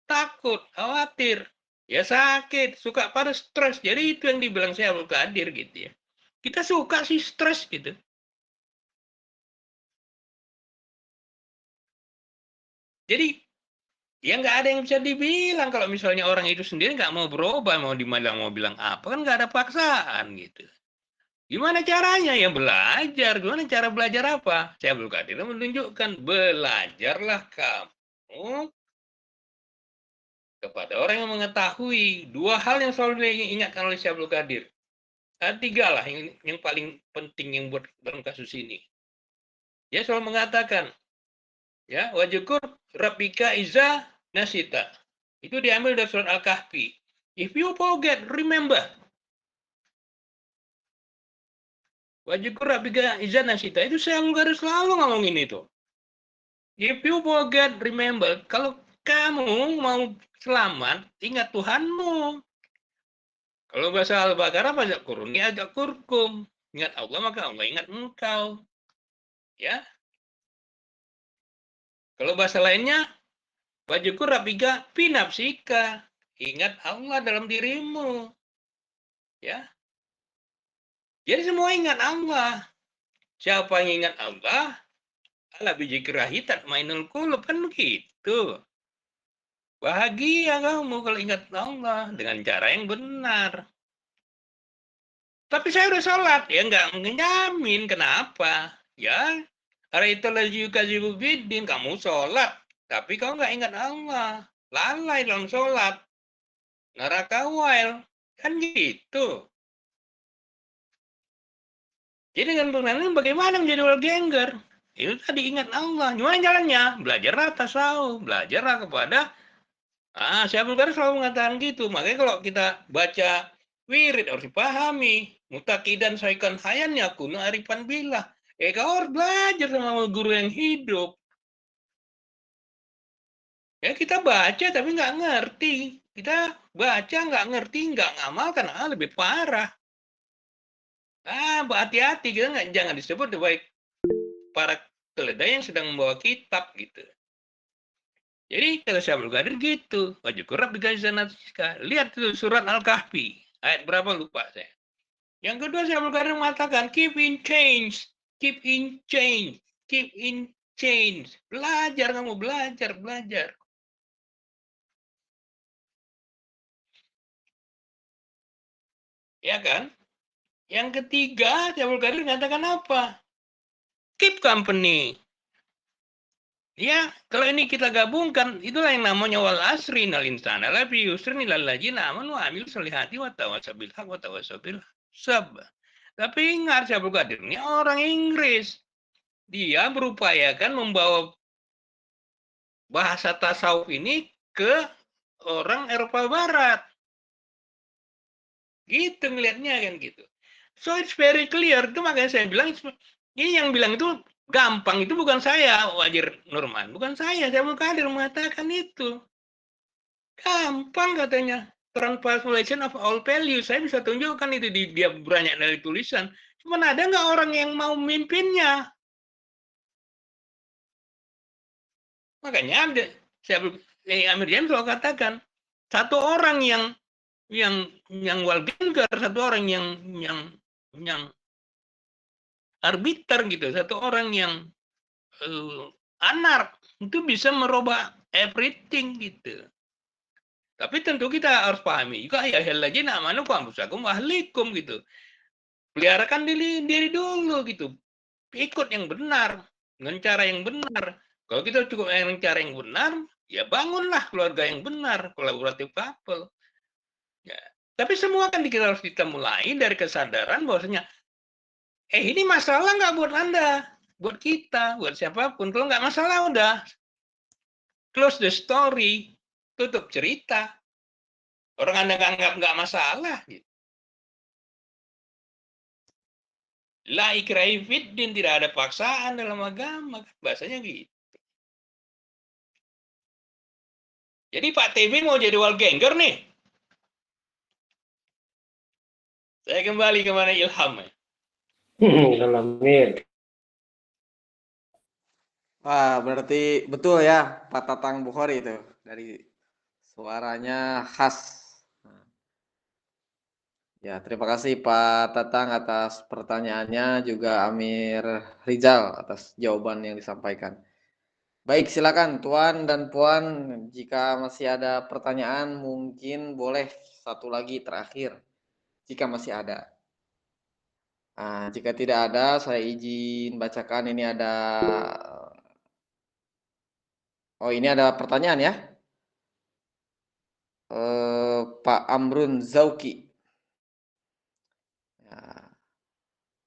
takut, khawatir, ya sakit, suka pada stres. Jadi itu yang dibilang saya Abdul Qadir gitu ya. Kita suka sih stres gitu. Jadi ya nggak ada yang bisa dibilang kalau misalnya orang itu sendiri nggak mau berubah, mau bilang apa, kan nggak ada paksaan gitu. Gimana caranya? Ya belajar. Gimana cara belajar apa? Saya Abdul Qadir menunjukkan, belajarlah kamu kepada orang yang mengetahui. Dua hal yang selalu diingatkan oleh Syekh Abdul Qadir. Ada tiga lah yang paling penting yang buat dalam kasus ini. Dia selalu mengatakan, ya, wajukur rabbika iza nasita. Itu diambil dari surat Al-Kahfi. If you forget, remember. Wajukur rabbika iza nasita. Itu saya selalu ngomongin itu. If you forget, remember. Kalau kamu mau selamat, ingat Tuhanmu. Kalau bahasa Al-Baqarah, pajak kurungi agak kurkum. Ingat Allah, maka Allah ingat engkau. Ya. Kalau bahasa lainnya, wajukur rabbika pinapsika. Ingat Allah dalam dirimu. Ya. Jadi semua ingat Allah. Siapa yang ingat Allah, ala bijikirahi tatmainul qulub, kan begitu. Bahagia kamu kalau ingat Allah dengan cara yang benar. Tapi saya udah sholat, ya nggak menjamin. Kenapa? Ya, araitulah yukadzibu biddin, kamu sholat, tapi kau nggak ingat Allah. Lalai dalam sholat. Neraka wail. Kan gitu. Jadi dengan pengenalan bagaimana menjadi Walgenger? Itu tadi ingat Allah. Gimana jalannya? Belajarlah tasawuf. Belajarlah kepada Syekh Abdul Qadir selalu mengatakan gitu. Makanya kalau kita baca wirid harus dipahami. Mutakidan saikan hayannya kuno arifan billah. Kau harus belajar sama guru yang hidup. Ya kita baca tapi nggak ngerti. Kita baca nggak ngerti, nggak ngamalkan, lebih parah. Hati-hati, kita jangan disebut baik para keledai yang sedang membawa kitab gitu. Jadi kata Syekh Abdul Qadir gitu. Wajukur rabbika iza nasita. Lihat tuh surat Al-Kahfi. Ayat berapa lupa saya. Yang kedua Syekh Abdul Qadir mengatakan keep in change. Keep in change. Keep in change. Belajar kamu, belajar. Ya kan? Yang ketiga Syekh Abdul Qadir mengatakan apa? Keep company. Ya, kalau ini kita gabungkan, itulah yang namanya wal asri nal insana la fi yusrin ilal ladzina amanu wa amilus solihati wa tawassaw bil haq wa tawassaw bil sabr. Tapi ingat Syekh Abdul Qadir ini orang Inggris. Dia berupayakan membawa bahasa tasawuf ini ke orang Eropa Barat. Gitu ngelihatnya kan gitu. So it's very clear. Itu makanya saya bilang ini yang bilang itu gampang itu bukan saya, Wajir Nurman, bukan saya mau Kadir mengatakan itu. Gampang katanya. Translation of all values. Saya bisa tunjukkan itu dia banyak dari tulisan. Cuman ada nggak orang yang mau memimpinnya? Makanya ada. Amir James selalu katakan satu orang yang Walgenger, satu orang yang arbiter gitu, satu orang yang anark itu bisa merubah everything gitu. Tapi tentu kita harus pahami juga ya hellajina amanukum anfusakum ahlikum gitu. Peliharakan diri dulu gitu. Ikut yang benar, dengan cara yang benar. Kalau kita cukup dengan cara yang benar, ya bangunlah keluarga yang benar, kolaboratif couple. Ya. Tapi semua kan kita mulai dari kesadaran bahwasanya ini masalah nggak buat Anda, buat kita, buat siapapun. Kalau nggak masalah udah close the story, tutup cerita. Orang Anda anggap nggak masalah. Gitu. La ikraha fiddin, tidak ada paksaan dalam agama. Bahasanya gitu. Jadi Pak TV mau jadi Walgenger nih. Saya kembali ke mana Ilham. Amir. Wah, berarti betul ya Pak Tatang Bukhari itu. Dari suaranya khas. Ya, terima kasih Pak Tatang atas pertanyaannya, juga Amir Rizal atas jawaban yang disampaikan. Baik, silakan Tuan dan Puan, jika masih ada pertanyaan mungkin boleh satu lagi terakhir, jika masih ada. Nah, jika tidak ada, saya izin bacakan. Ini ada, oh ini ada pertanyaan ya. Pak Amrun Zauki. Ya.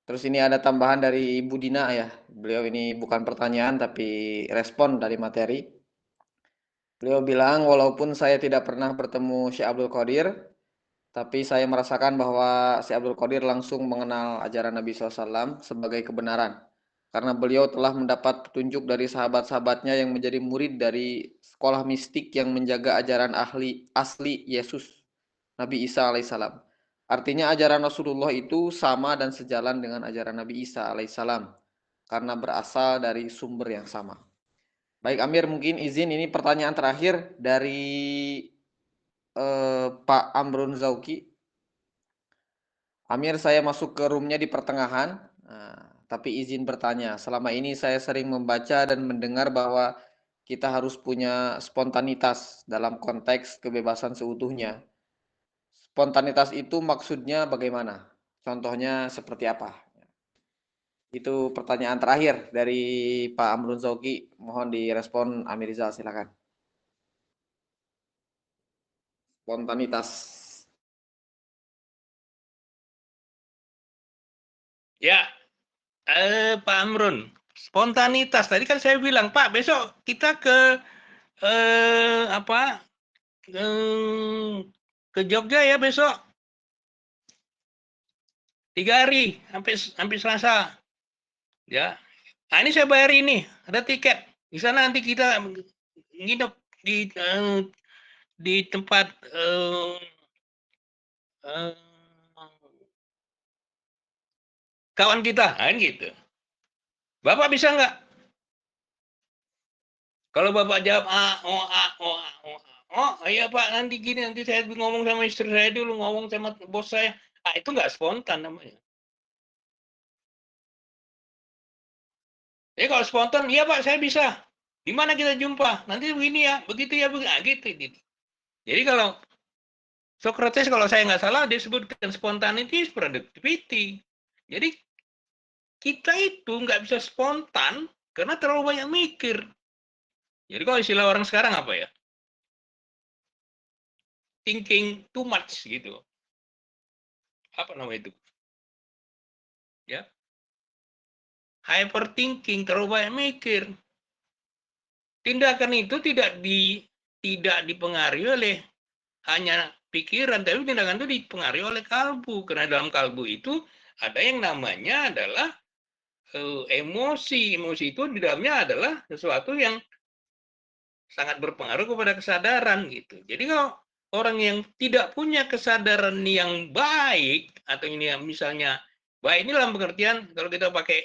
Terus ini ada tambahan dari Ibu Dina ya. Beliau ini bukan pertanyaan tapi respon dari materi. Beliau bilang, walaupun saya tidak pernah bertemu Syekh Abdul Qadir, tapi saya merasakan bahwa Syekh Abdul Qadir langsung mengenal ajaran Nabi SAW sebagai kebenaran. Karena beliau telah mendapat petunjuk dari sahabat-sahabatnya yang menjadi murid dari sekolah mistik yang menjaga ajaran asli Yesus, Nabi Isa alaihissalam. Artinya ajaran Rasulullah itu sama dan sejalan dengan ajaran Nabi Isa alaihissalam. Karena berasal dari sumber yang sama. Baik Amir, mungkin izin ini pertanyaan terakhir dari Pak Amrun Zauki. Amir, saya masuk ke roomnya di pertengahan, tapi izin bertanya. Selama ini saya sering membaca dan mendengar bahwa kita harus punya spontanitas dalam konteks kebebasan seutuhnya. Spontanitas itu maksudnya bagaimana? Contohnya seperti apa? Itu pertanyaan terakhir dari Pak Amrun Zauki. Mohon direspon Amir Rizal, silakan. Spontanitas. Ya, Pak Amrun, spontanitas. Tadi kan saya bilang, Pak, besok kita ke ke Jogja ya besok. 3 hari sampai Selasa. Ya. Nah, ini saya bayar ini, ada tiket. Di sana nanti kita nginep di tempat kawan kita, kan gitu. Bapak bisa nggak? Kalau Bapak jawab iya Pak, nanti gini, nanti saya ngomong sama istri saya dulu, ngomong sama bos saya. Itu nggak spontan namanya. Kalau spontan, iya Pak, saya bisa. Di mana kita jumpa? Nanti begini ya, begitu ya, gitu. Jadi kalau Socrates, kalau saya nggak salah, disebutkan spontaneity is productivity. Jadi kita itu nggak bisa spontan karena terlalu banyak mikir. Jadi kalau istilah orang sekarang apa ya? Thinking too much gitu. Apa namanya itu? Ya. Hyperthinking, terlalu banyak mikir. Tindakan itu tidak tidak dipengaruhi oleh hanya pikiran, tapi tindakan itu dipengaruhi oleh kalbu. Karena dalam kalbu itu ada yang namanya adalah emosi. Emosi itu di dalamnya adalah sesuatu yang sangat berpengaruh kepada kesadaran gitu. Jadi kalau orang yang tidak punya kesadaran yang baik, atau ini yang misalnya baik ini dalam pengertian kalau kita pakai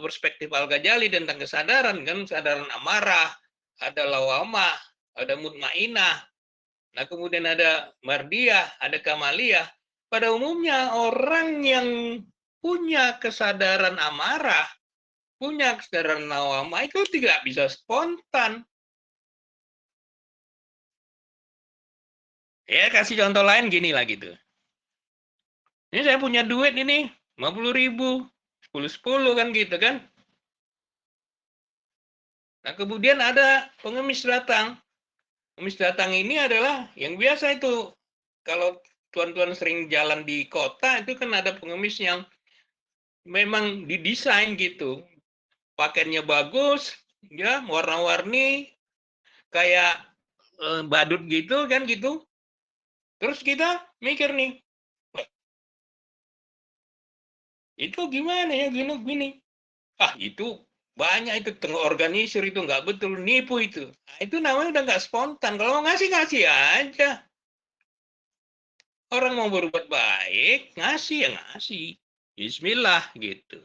perspektif Al-Ghazali tentang kesadaran, kan kesadaran amarah, ada lawamah, ada mutmainah, nah kemudian ada mardiyah, ada kamaliyah. Pada umumnya orang yang punya kesadaran amarah, punya kesadaran lawamah itu tidak bisa spontan. Ya kasih contoh lain gini lah gitu. Ini saya punya duit ini 50.000, 10 kan gitu kan. Nah kemudian ada pengemis datang. Pengemis datang ini adalah yang biasa itu. Kalau tuan-tuan sering jalan di kota itu kan ada pengemis yang memang didesain gitu. Pakaiannya bagus, ya warna-warni, kayak badut gitu kan gitu. Terus kita mikir nih, itu gimana ya gini. Ah itu banyak itu terorganisir, itu nggak betul, nipu itu. Nah, itu namanya udah nggak spontan. Kalau mau ngasih aja. Orang mau berbuat baik, ngasih ya ngasih. Bismillah gitu.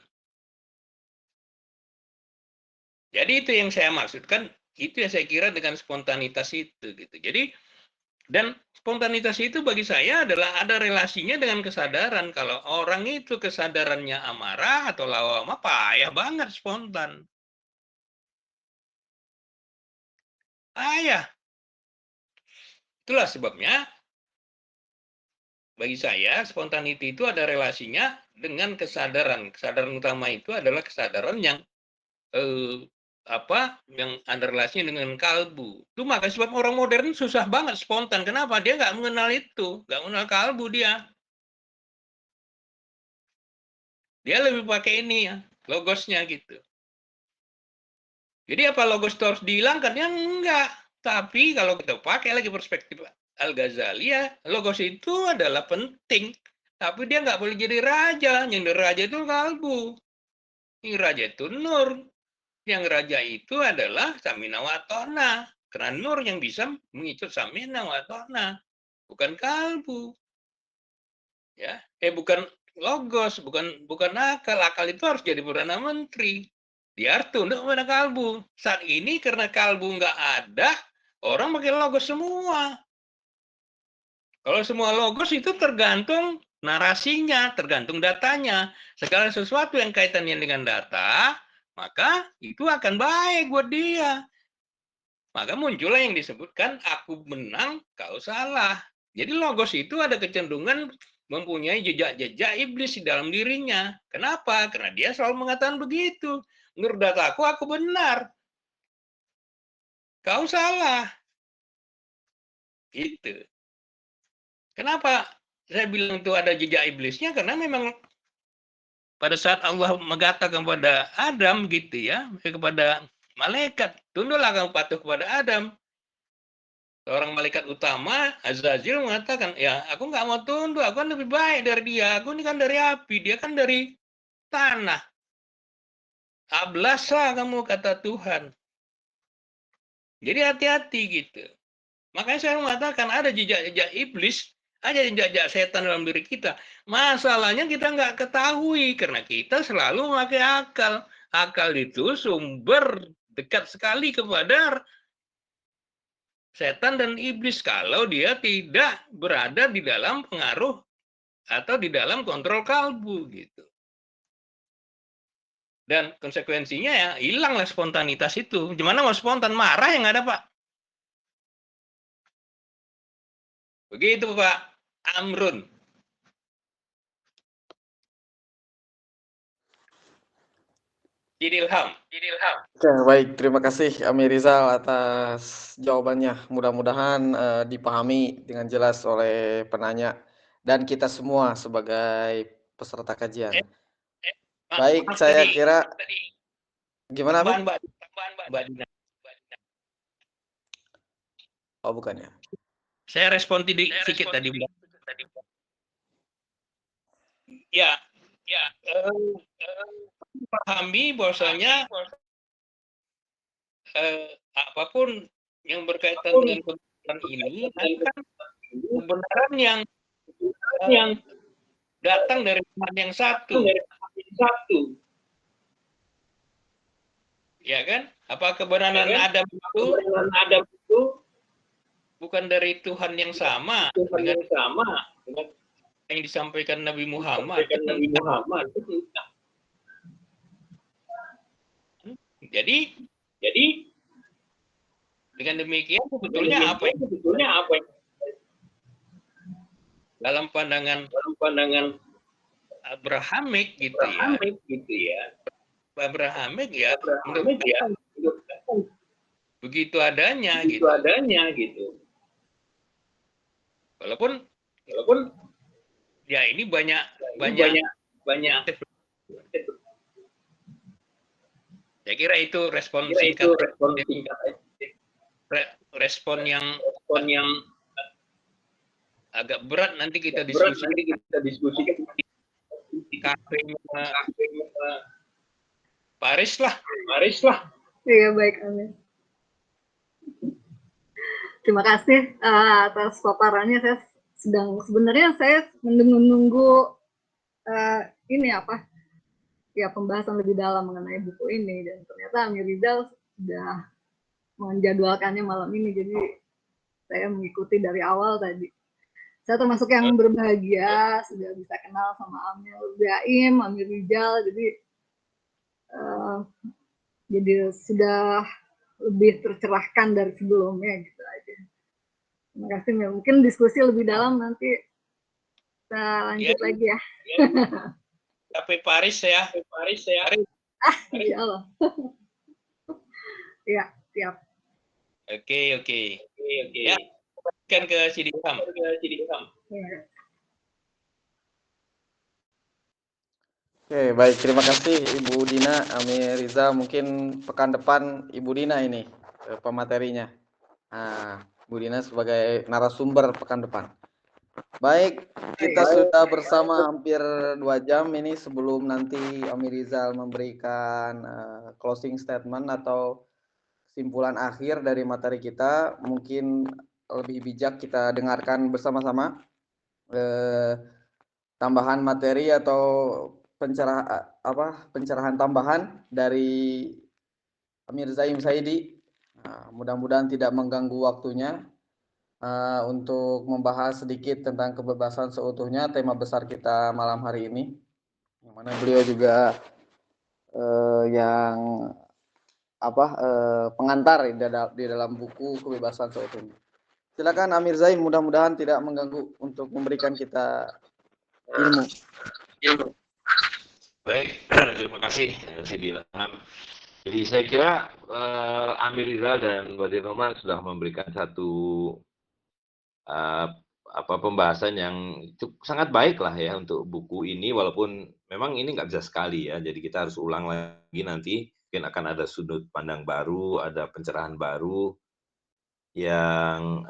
Jadi itu yang saya maksudkan, itu yang saya kira dengan spontanitas itu gitu. Jadi dan spontanitas itu bagi saya adalah ada relasinya dengan kesadaran. Kalau orang itu kesadarannya amarah atau lawamah, payah banget spontan. Payah. Itulah sebabnya bagi saya spontanity itu ada relasinya dengan kesadaran. Kesadaran utama itu adalah kesadaran yang yang ada relasinya dengan kalbu. Itu maka sebab orang modern susah banget spontan. Kenapa? Dia nggak mengenal itu, nggak mengenal kalbu dia. Dia lebih pakai ini ya, logosnya gitu. Jadi apa logos itu harus dihilangkan? Ya enggak. Tapi kalau kita pakai lagi perspektif Al-Ghazali ya, logos itu adalah penting. Tapi dia nggak boleh jadi raja. Yang jadi raja itu kalbu. Yang raja itu nur. Yang raja itu adalah samina wa ta'na. Karena nur yang bisa mengicut samina wa ta'na. Bukan kalbu. Ya, bukan logos, bukan akal. Akal itu harus jadi perdana menteri. Dia harus tunduk pada kalbu. Saat ini karena kalbu nggak ada, orang pakai logos semua. Kalau semua logos itu tergantung narasinya, tergantung datanya. Segala sesuatu yang kaitannya dengan data, maka itu akan baik buat dia. Maka muncullah yang disebutkan aku menang, kau salah. Jadi logos itu ada kecenderungan mempunyai jejak-jejak iblis di dalam dirinya. Kenapa? Karena dia selalu mengatakan begitu. Menurut dataku aku benar. Kau salah. Gitu. Kenapa saya bilang itu ada jejak iblisnya? Karena memang pada saat Allah mengatakan kepada Adam gitu ya, kepada malaikat, tunduklah kamu patuh kepada Adam. Seorang malaikat utama, Azazil mengatakan, ya aku nggak mau tunduk, aku kan lebih baik dari dia. Aku ini kan dari api, dia kan dari tanah. Ablasa kamu, kata Tuhan. Jadi hati-hati gitu. Makanya saya mengatakan ada jejak-jejak iblis, ada jejak-jejak setan dalam diri kita. Masalahnya kita nggak ketahui, karena kita selalu memakai akal. Akal itu sumber dekat sekali kepada setan dan iblis kalau dia tidak berada di dalam pengaruh atau di dalam kontrol kalbu gitu. Dan konsekuensinya ya hilanglah spontanitas itu. Gimana mau spontan, marah yang ada Pak. Begitu Pak Amrun. Idilham. Oke, baik. Terima kasih Amir Rizal atas jawabannya. Mudah-mudahan dipahami dengan jelas oleh penanya dan kita semua sebagai peserta kajian. Baik, Maaf saya tadi, kira gimana, Amir? tambahan Mbak Dina. Oh, bukan ya? Saya respon sedikit tadi. Ya, pahami bahwasanya apapun yang berkaitan dengan kebenaran ini kan kebenaran yang datang dari Tuhan yang satu. Ya kan? Apa kebenaran Adam itu bukan dari Tuhan yang sama dengan yang disampaikan Nabi Muhammad. Jadi dengan demikian sebetulnya apa yang dalam pandangan Abrahamik gitu ya. Abrahamik ya menurut begitu adanya gitu. Walaupun ya ini banyak saya kira itu respon singkat respon yang agak berat nanti kita diskusikan kafenya Paris lah. Iya, baik, amin. Terima kasih atas paparannya. Sebenarnya saya menunggu ini apa ya, pembahasan lebih dalam mengenai buku ini, dan ternyata Amir Rizal sudah menjadwalkannya malam ini, jadi saya mengikuti dari awal tadi. Saya termasuk yang berbahagia sudah bisa kenal sama Amir Zaim, Amir Rizal, jadi sudah lebih tercerahkan dari sebelumnya gitu aja. Terima kasih. Mungkin diskusi lebih dalam nanti kita lanjut lagi ya. Sampai Paris ya. Insya Allah. Ya, siap. Oke. Ya, kan ke Sidikam. Ya. Oke, baik. Terima kasih Ibu Dina, Amir Rizal. Mungkin pekan depan Ibu Dina ini pematerinya. Nah, Bu Dina sebagai narasumber pekan depan. Baik, kita sudah bersama hampir 2 jam ini sebelum nanti Amir Rizal memberikan closing statement atau kesimpulan akhir dari materi kita. Mungkin lebih bijak kita dengarkan bersama-sama tambahan materi atau pencerahan tambahan dari Amir Zaim Saidi. Mudah-mudahan tidak mengganggu waktunya untuk membahas sedikit tentang kebebasan seutuhnya, tema besar kita malam hari ini, yang mana beliau juga pengantar di dalam buku Kebebasan Seutuhnya. Silakan Amir Zaim, mudah-mudahan tidak mengganggu untuk memberikan kita ilmu. Baik, terima kasih Ilham. Jadi saya kira Amir Rizal dan Wazir Noman sudah memberikan satu pembahasan yang sangat baik lah ya untuk buku ini, walaupun memang ini nggak bisa sekali ya, jadi kita harus ulang lagi nanti, mungkin akan ada sudut pandang baru, ada pencerahan baru yang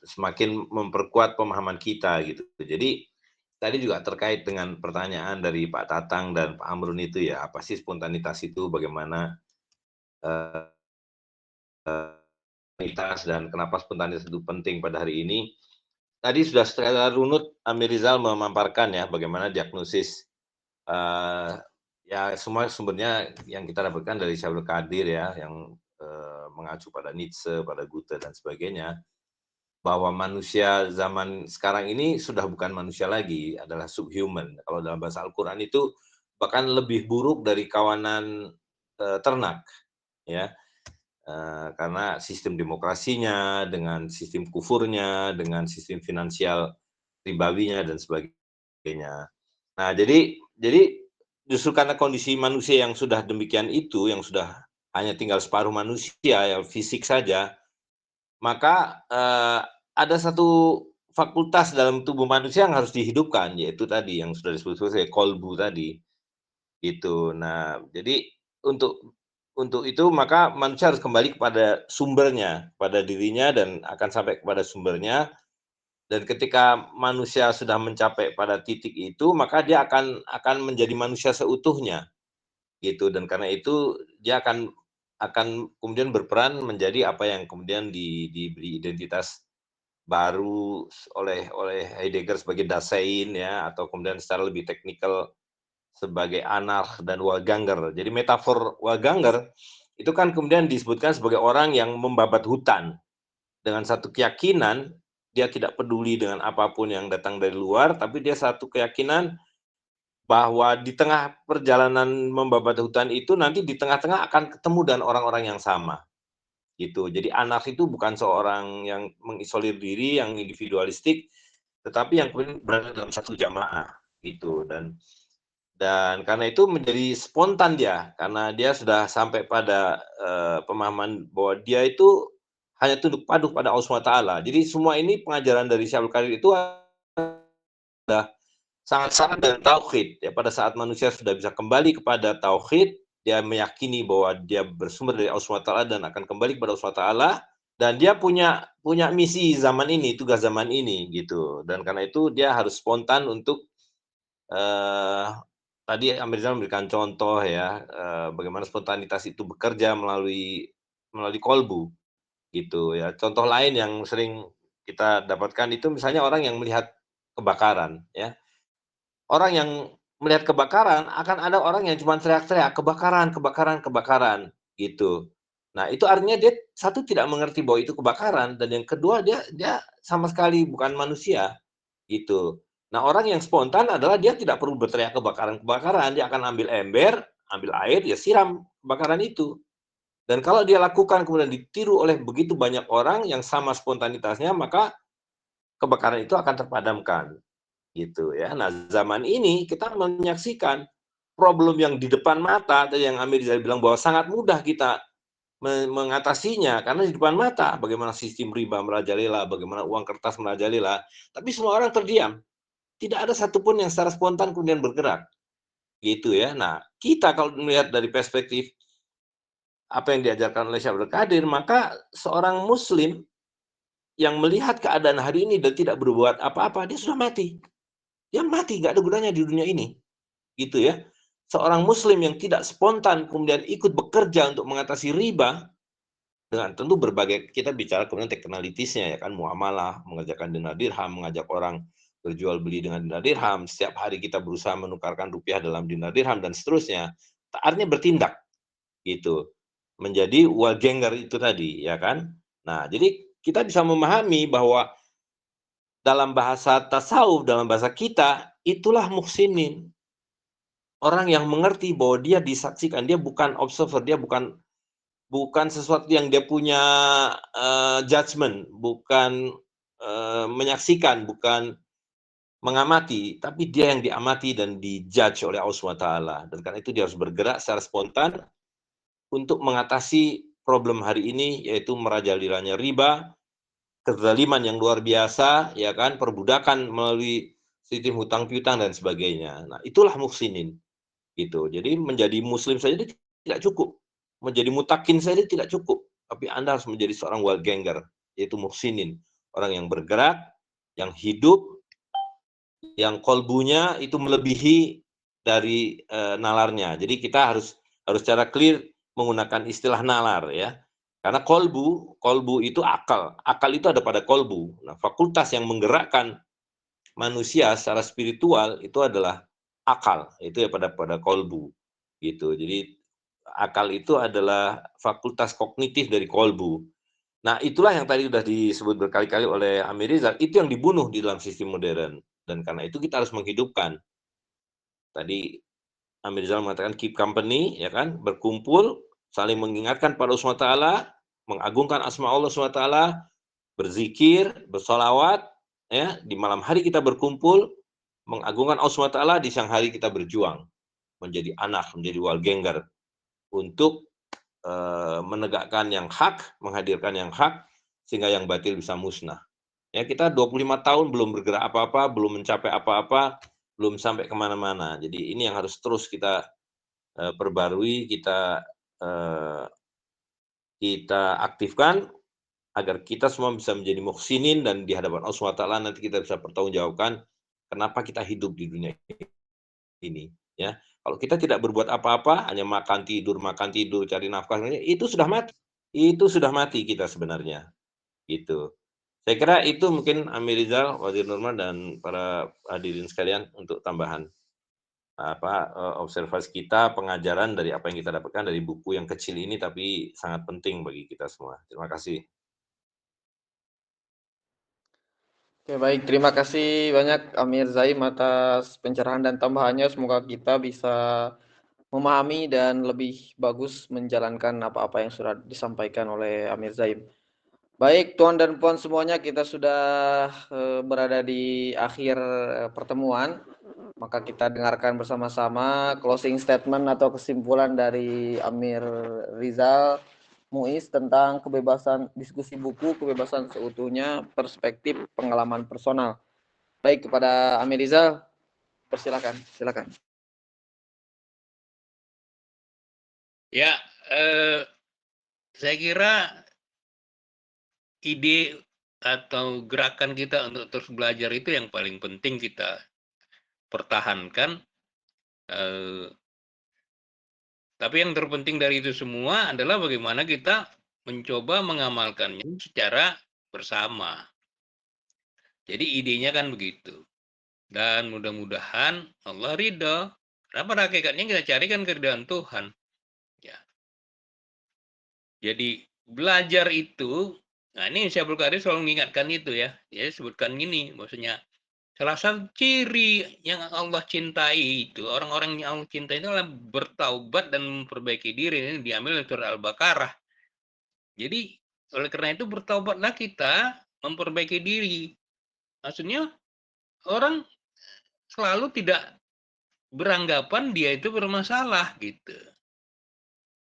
semakin memperkuat pemahaman kita gitu. Jadi tadi juga terkait dengan pertanyaan dari Pak Tatang dan Pak Amrun itu ya, apa sih spontanitas itu, bagaimana spontanitas dan kenapa spontanitas itu penting pada hari ini. Tadi sudah secara runut Amir Rizal memaparkan ya bagaimana diagnosis ya semua sumbernya yang kita dapatkan dari Syaikhul Qadir ya, yang mengacu pada Nietzsche, pada Goethe dan sebagainya, bahwa manusia zaman sekarang ini sudah bukan manusia lagi, adalah subhuman. Kalau dalam bahasa Al-Quran itu bahkan lebih buruk dari kawanan ternak, ya, karena sistem demokrasinya, dengan sistem kufurnya, dengan sistem finansial ribawinya dan sebagainya. Nah, jadi justru karena kondisi manusia yang sudah demikian itu, yang sudah hanya tinggal separuh manusia, yang fisik saja, maka ada satu fakultas dalam tubuh manusia yang harus dihidupkan, yaitu tadi yang sudah disebut sebagai kolbu tadi. Gitu. Nah, jadi untuk untuk itu maka manusia harus kembali kepada sumbernya, pada dirinya dan akan sampai kepada sumbernya. Dan ketika manusia sudah mencapai pada titik itu, maka dia akan menjadi manusia seutuhnya, gitu. Dan karena itu dia akan kemudian berperan menjadi apa yang kemudian diberi identitas baru oleh Heidegger sebagai Dasein ya, atau kemudian secara lebih teknikal sebagai Anarch dan Walganger. Jadi metafor Walganger itu kan kemudian disebutkan sebagai orang yang membabat hutan dengan satu keyakinan, dia tidak peduli dengan apapun yang datang dari luar, tapi dia satu keyakinan bahwa di tengah perjalanan membabat hutan itu nanti di tengah-tengah akan ketemu dengan orang-orang yang sama. Gitu. Jadi Anarch itu bukan seorang yang mengisolir diri, yang individualistik, tetapi yang kemudian berada dalam satu jamaah gitu. Dan karena itu menjadi spontan dia, karena dia sudah sampai pada pemahaman bahwa dia itu hanya tunduk patuh pada Allah SWT. Jadi semua ini pengajaran dari Syekh Abdul Qadir itu adalah sangat-sangat dengan tauhid. Ya, pada saat manusia sudah bisa kembali kepada tauhid, dia meyakini bahwa dia bersumber dari Allah SWT dan akan kembali kepada Allah SWT, dan dia punya misi zaman ini, tugas zaman ini gitu. Dan karena itu dia harus spontan untuk tadi Amir Rizal memberikan contoh ya, bagaimana spontanitas itu bekerja melalui kolbu gitu ya. Contoh lain yang sering kita dapatkan itu misalnya orang yang melihat kebakaran ya. Orang yang melihat kebakaran akan ada orang yang cuma teriak-teriak kebakaran, kebakaran, kebakaran gitu. Nah, itu artinya dia satu tidak mengerti bahwa itu kebakaran, dan yang kedua dia sama sekali bukan manusia gitu. Nah, orang yang spontan adalah dia tidak perlu berteriak kebakaran-kebakaran, dia akan ambil ember, ambil air, ya siram kebakaran itu. Dan kalau dia lakukan kemudian ditiru oleh begitu banyak orang yang sama spontanitasnya, maka kebakaran itu akan terpadamkan. Gitu ya. Nah, zaman ini kita menyaksikan problem yang di depan mata, tadi yang Amir Rizal bilang bahwa sangat mudah kita mengatasinya karena di depan mata bagaimana sistem riba merajalela, bagaimana uang kertas merajalela, tapi semua orang terdiam. Tidak ada satupun yang secara spontan kemudian bergerak. Gitu ya. Nah, kita kalau melihat dari perspektif apa yang diajarkan oleh Syekh Abdul Qadir, maka seorang muslim yang melihat keadaan hari ini dan tidak berbuat apa-apa, dia sudah mati. Dia mati, nggak ada gunanya di dunia ini. Gitu ya. Seorang muslim yang tidak spontan kemudian ikut bekerja untuk mengatasi riba, dengan tentu berbagai, kita bicara kemudian teknikalitisnya ya kan, muamalah, mengerjakan dinar dirham, mengajak orang berjual beli dengan dinar dirham, setiap hari kita berusaha menukarkan rupiah dalam dinar dirham dan seterusnya. Artinya bertindak gitu. Menjadi walganger itu tadi ya kan. Nah, jadi kita bisa memahami bahwa dalam bahasa tasawuf, dalam bahasa kita, itulah muhsinin. Orang yang mengerti bahwa dia disaksikan, dia bukan observer, dia bukan sesuatu yang dia punya judgment, bukan menyaksikan, bukan mengamati, tapi dia yang diamati dan dijudge oleh Allah SWT. Dan karena itu dia harus bergerak secara spontan untuk mengatasi problem hari ini, yaitu merajalelanya riba, kezaliman yang luar biasa, ya kan, perbudakan melalui sistem hutang piutang dan sebagainya. Nah, itulah muhsinin. Gitu. Jadi menjadi muslim saja tidak cukup. Menjadi mutakin saja tidak cukup. Tapi Anda harus menjadi seorang walganger, yaitu muhsinin. Orang yang bergerak, yang hidup, yang kolbunya itu melebihi dari nalarnya. Jadi kita harus secara clear menggunakan istilah nalar ya. Karena kolbu itu akal. Akal itu ada pada kolbu. Nah, fakultas yang menggerakkan manusia secara spiritual itu adalah akal, itu ya pada kolbu gitu. Jadi akal itu adalah fakultas kognitif dari kolbu. Nah, itulah yang tadi sudah disebut berkali-kali oleh Amir Rizal, itu yang dibunuh di dalam sistem modern. Dan karena itu kita harus menghidupkan. Tadi Amir Rizal mengatakan keep company, ya kan, berkumpul, saling mengingatkan pada Allah SWT, mengagungkan asma Allah SWT, berzikir, bersolawat, ya, di malam hari kita berkumpul, mengagungkan Allah SWT, di siang hari kita berjuang, menjadi anak, menjadi walganger, untuk menegakkan yang hak, menghadirkan yang hak, sehingga yang batil bisa musnah. Ya, kita 25 tahun belum bergerak apa-apa, belum mencapai apa-apa, belum sampai kemana-mana. Jadi ini yang harus terus kita perbarui, kita kita aktifkan agar kita semua bisa menjadi muhsinin dan di hadapan Allah SWT nanti kita bisa pertanggungjawabkan kenapa kita hidup di dunia ini. Ya, kalau kita tidak berbuat apa-apa, hanya makan tidur, cari nafkah, itu sudah mati. Itu sudah mati kita sebenarnya. Gitu. Saya kira itu mungkin Amir Rizal, Wazir Nurman, dan para hadirin sekalian untuk tambahan observasi kita, pengajaran dari apa yang kita dapatkan dari buku yang kecil ini, tapi sangat penting bagi kita semua. Terima kasih. Oke, baik. Terima kasih banyak Amir Zaim atas pencerahan dan tambahannya. Semoga kita bisa memahami dan lebih bagus menjalankan apa-apa yang sudah disampaikan oleh Amir Zaim. Baik, Tuan dan Puan semuanya, kita sudah berada di akhir pertemuan. Maka kita dengarkan bersama-sama closing statement atau kesimpulan dari Amir Rizal Muiz tentang kebebasan diskusi buku, kebebasan seutuhnya, perspektif pengalaman personal. Baik, kepada Amir Rizal, persilakan. Silakan. Ya, saya kira ide atau gerakan kita untuk terus belajar itu yang paling penting kita pertahankan. Tapi yang terpenting dari itu semua adalah bagaimana kita mencoba mengamalkannya secara bersama. Jadi idenya kan begitu. Dan mudah-mudahan Allah ridho. Karena pada hakikatnya kita carikan keridhaan Tuhan. Ya. Jadi belajar itu, nah ini Syekh Abdul Qadir selalu mengingatkan itu ya. Dia sebutkan gini, maksudnya salah satu ciri yang Allah cintai itu, orang-orang yang Allah cintai itu adalah bertaubat dan memperbaiki diri. Ini diambil dari surah Al-Baqarah. Jadi, oleh karena itu bertaubatlah kita, memperbaiki diri. Maksudnya, orang selalu tidak beranggapan dia itu bermasalah, gitu.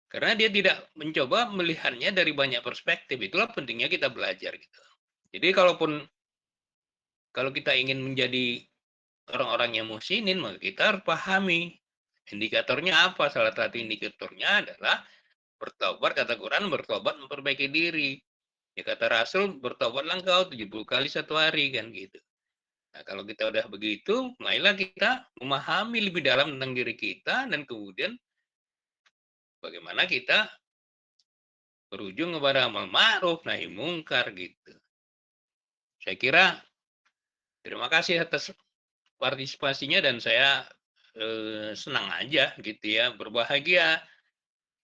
Karena dia tidak mencoba melihatnya dari banyak perspektif. Itulah pentingnya kita belajar, gitu. Jadi, kalau kita ingin menjadi orang-orang yang muhsinin, maka kita harus pahami indikatornya apa. Salah satu indikatornya adalah bertobat, kata Quran, bertobat memperbaiki diri. Ya kata Rasul, bertobatlah engkau 70 kali satu hari, kan gitu. Nah, kalau kita udah begitu, mulailah kita memahami lebih dalam tentang diri kita, dan kemudian bagaimana kita berujung kepada amal ma'ruf, nahi mungkar, gitu. Saya kira terima kasih atas partisipasinya, dan saya senang aja gitu ya, berbahagia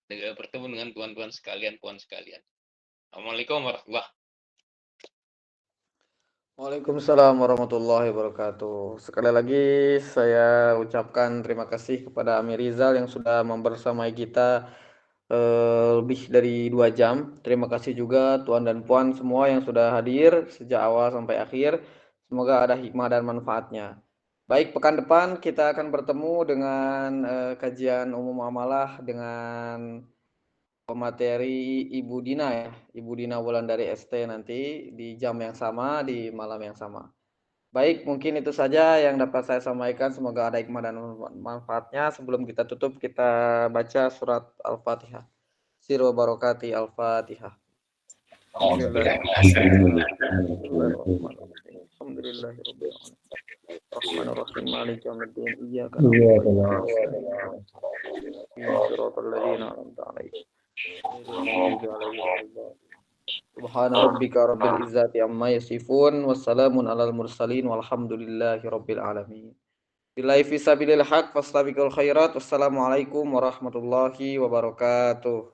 bertemu dengan tuan-tuan sekalian, puan sekalian. Assalamualaikum warahmatullahi wabarakatuh. Waalaikumsalam warahmatullahi wabarakatuh. Sekali lagi saya ucapkan terima kasih kepada Amir Rizal yang sudah membersamai kita lebih dari 2 jam. Terima kasih juga Tuan dan Puan semua yang sudah hadir sejak awal sampai akhir. Semoga ada hikmah dan manfaatnya. Baik, pekan depan kita akan bertemu dengan kajian umum amalah dengan pemateri Ibu Dina ya. Ibu Dina Wulandari ST nanti di jam yang sama, di malam yang sama. Baik, mungkin itu saja yang dapat saya sampaikan. Semoga ada hikmah dan manfaatnya. Sebelum kita tutup, kita baca surat Al-Fatihah. Sirwa barokati Al-Fatihah. Alhamdulillahirrahmanirrahim. Rahmanirrahim. Maliki yaumiddin. Iyyaka na'budu wa iyyaka nasta'in. Shiratal ladzina an'amta 'alaihim. Subhana rabbika rabbil izzati amma yasifun. Wassalamun alal mursalin. Walhamdulillahi rabbil alamin. Billahi fisabilil haq fastabiqul khairat. Wassalamualaikum warahmatullahi wabarakatuh.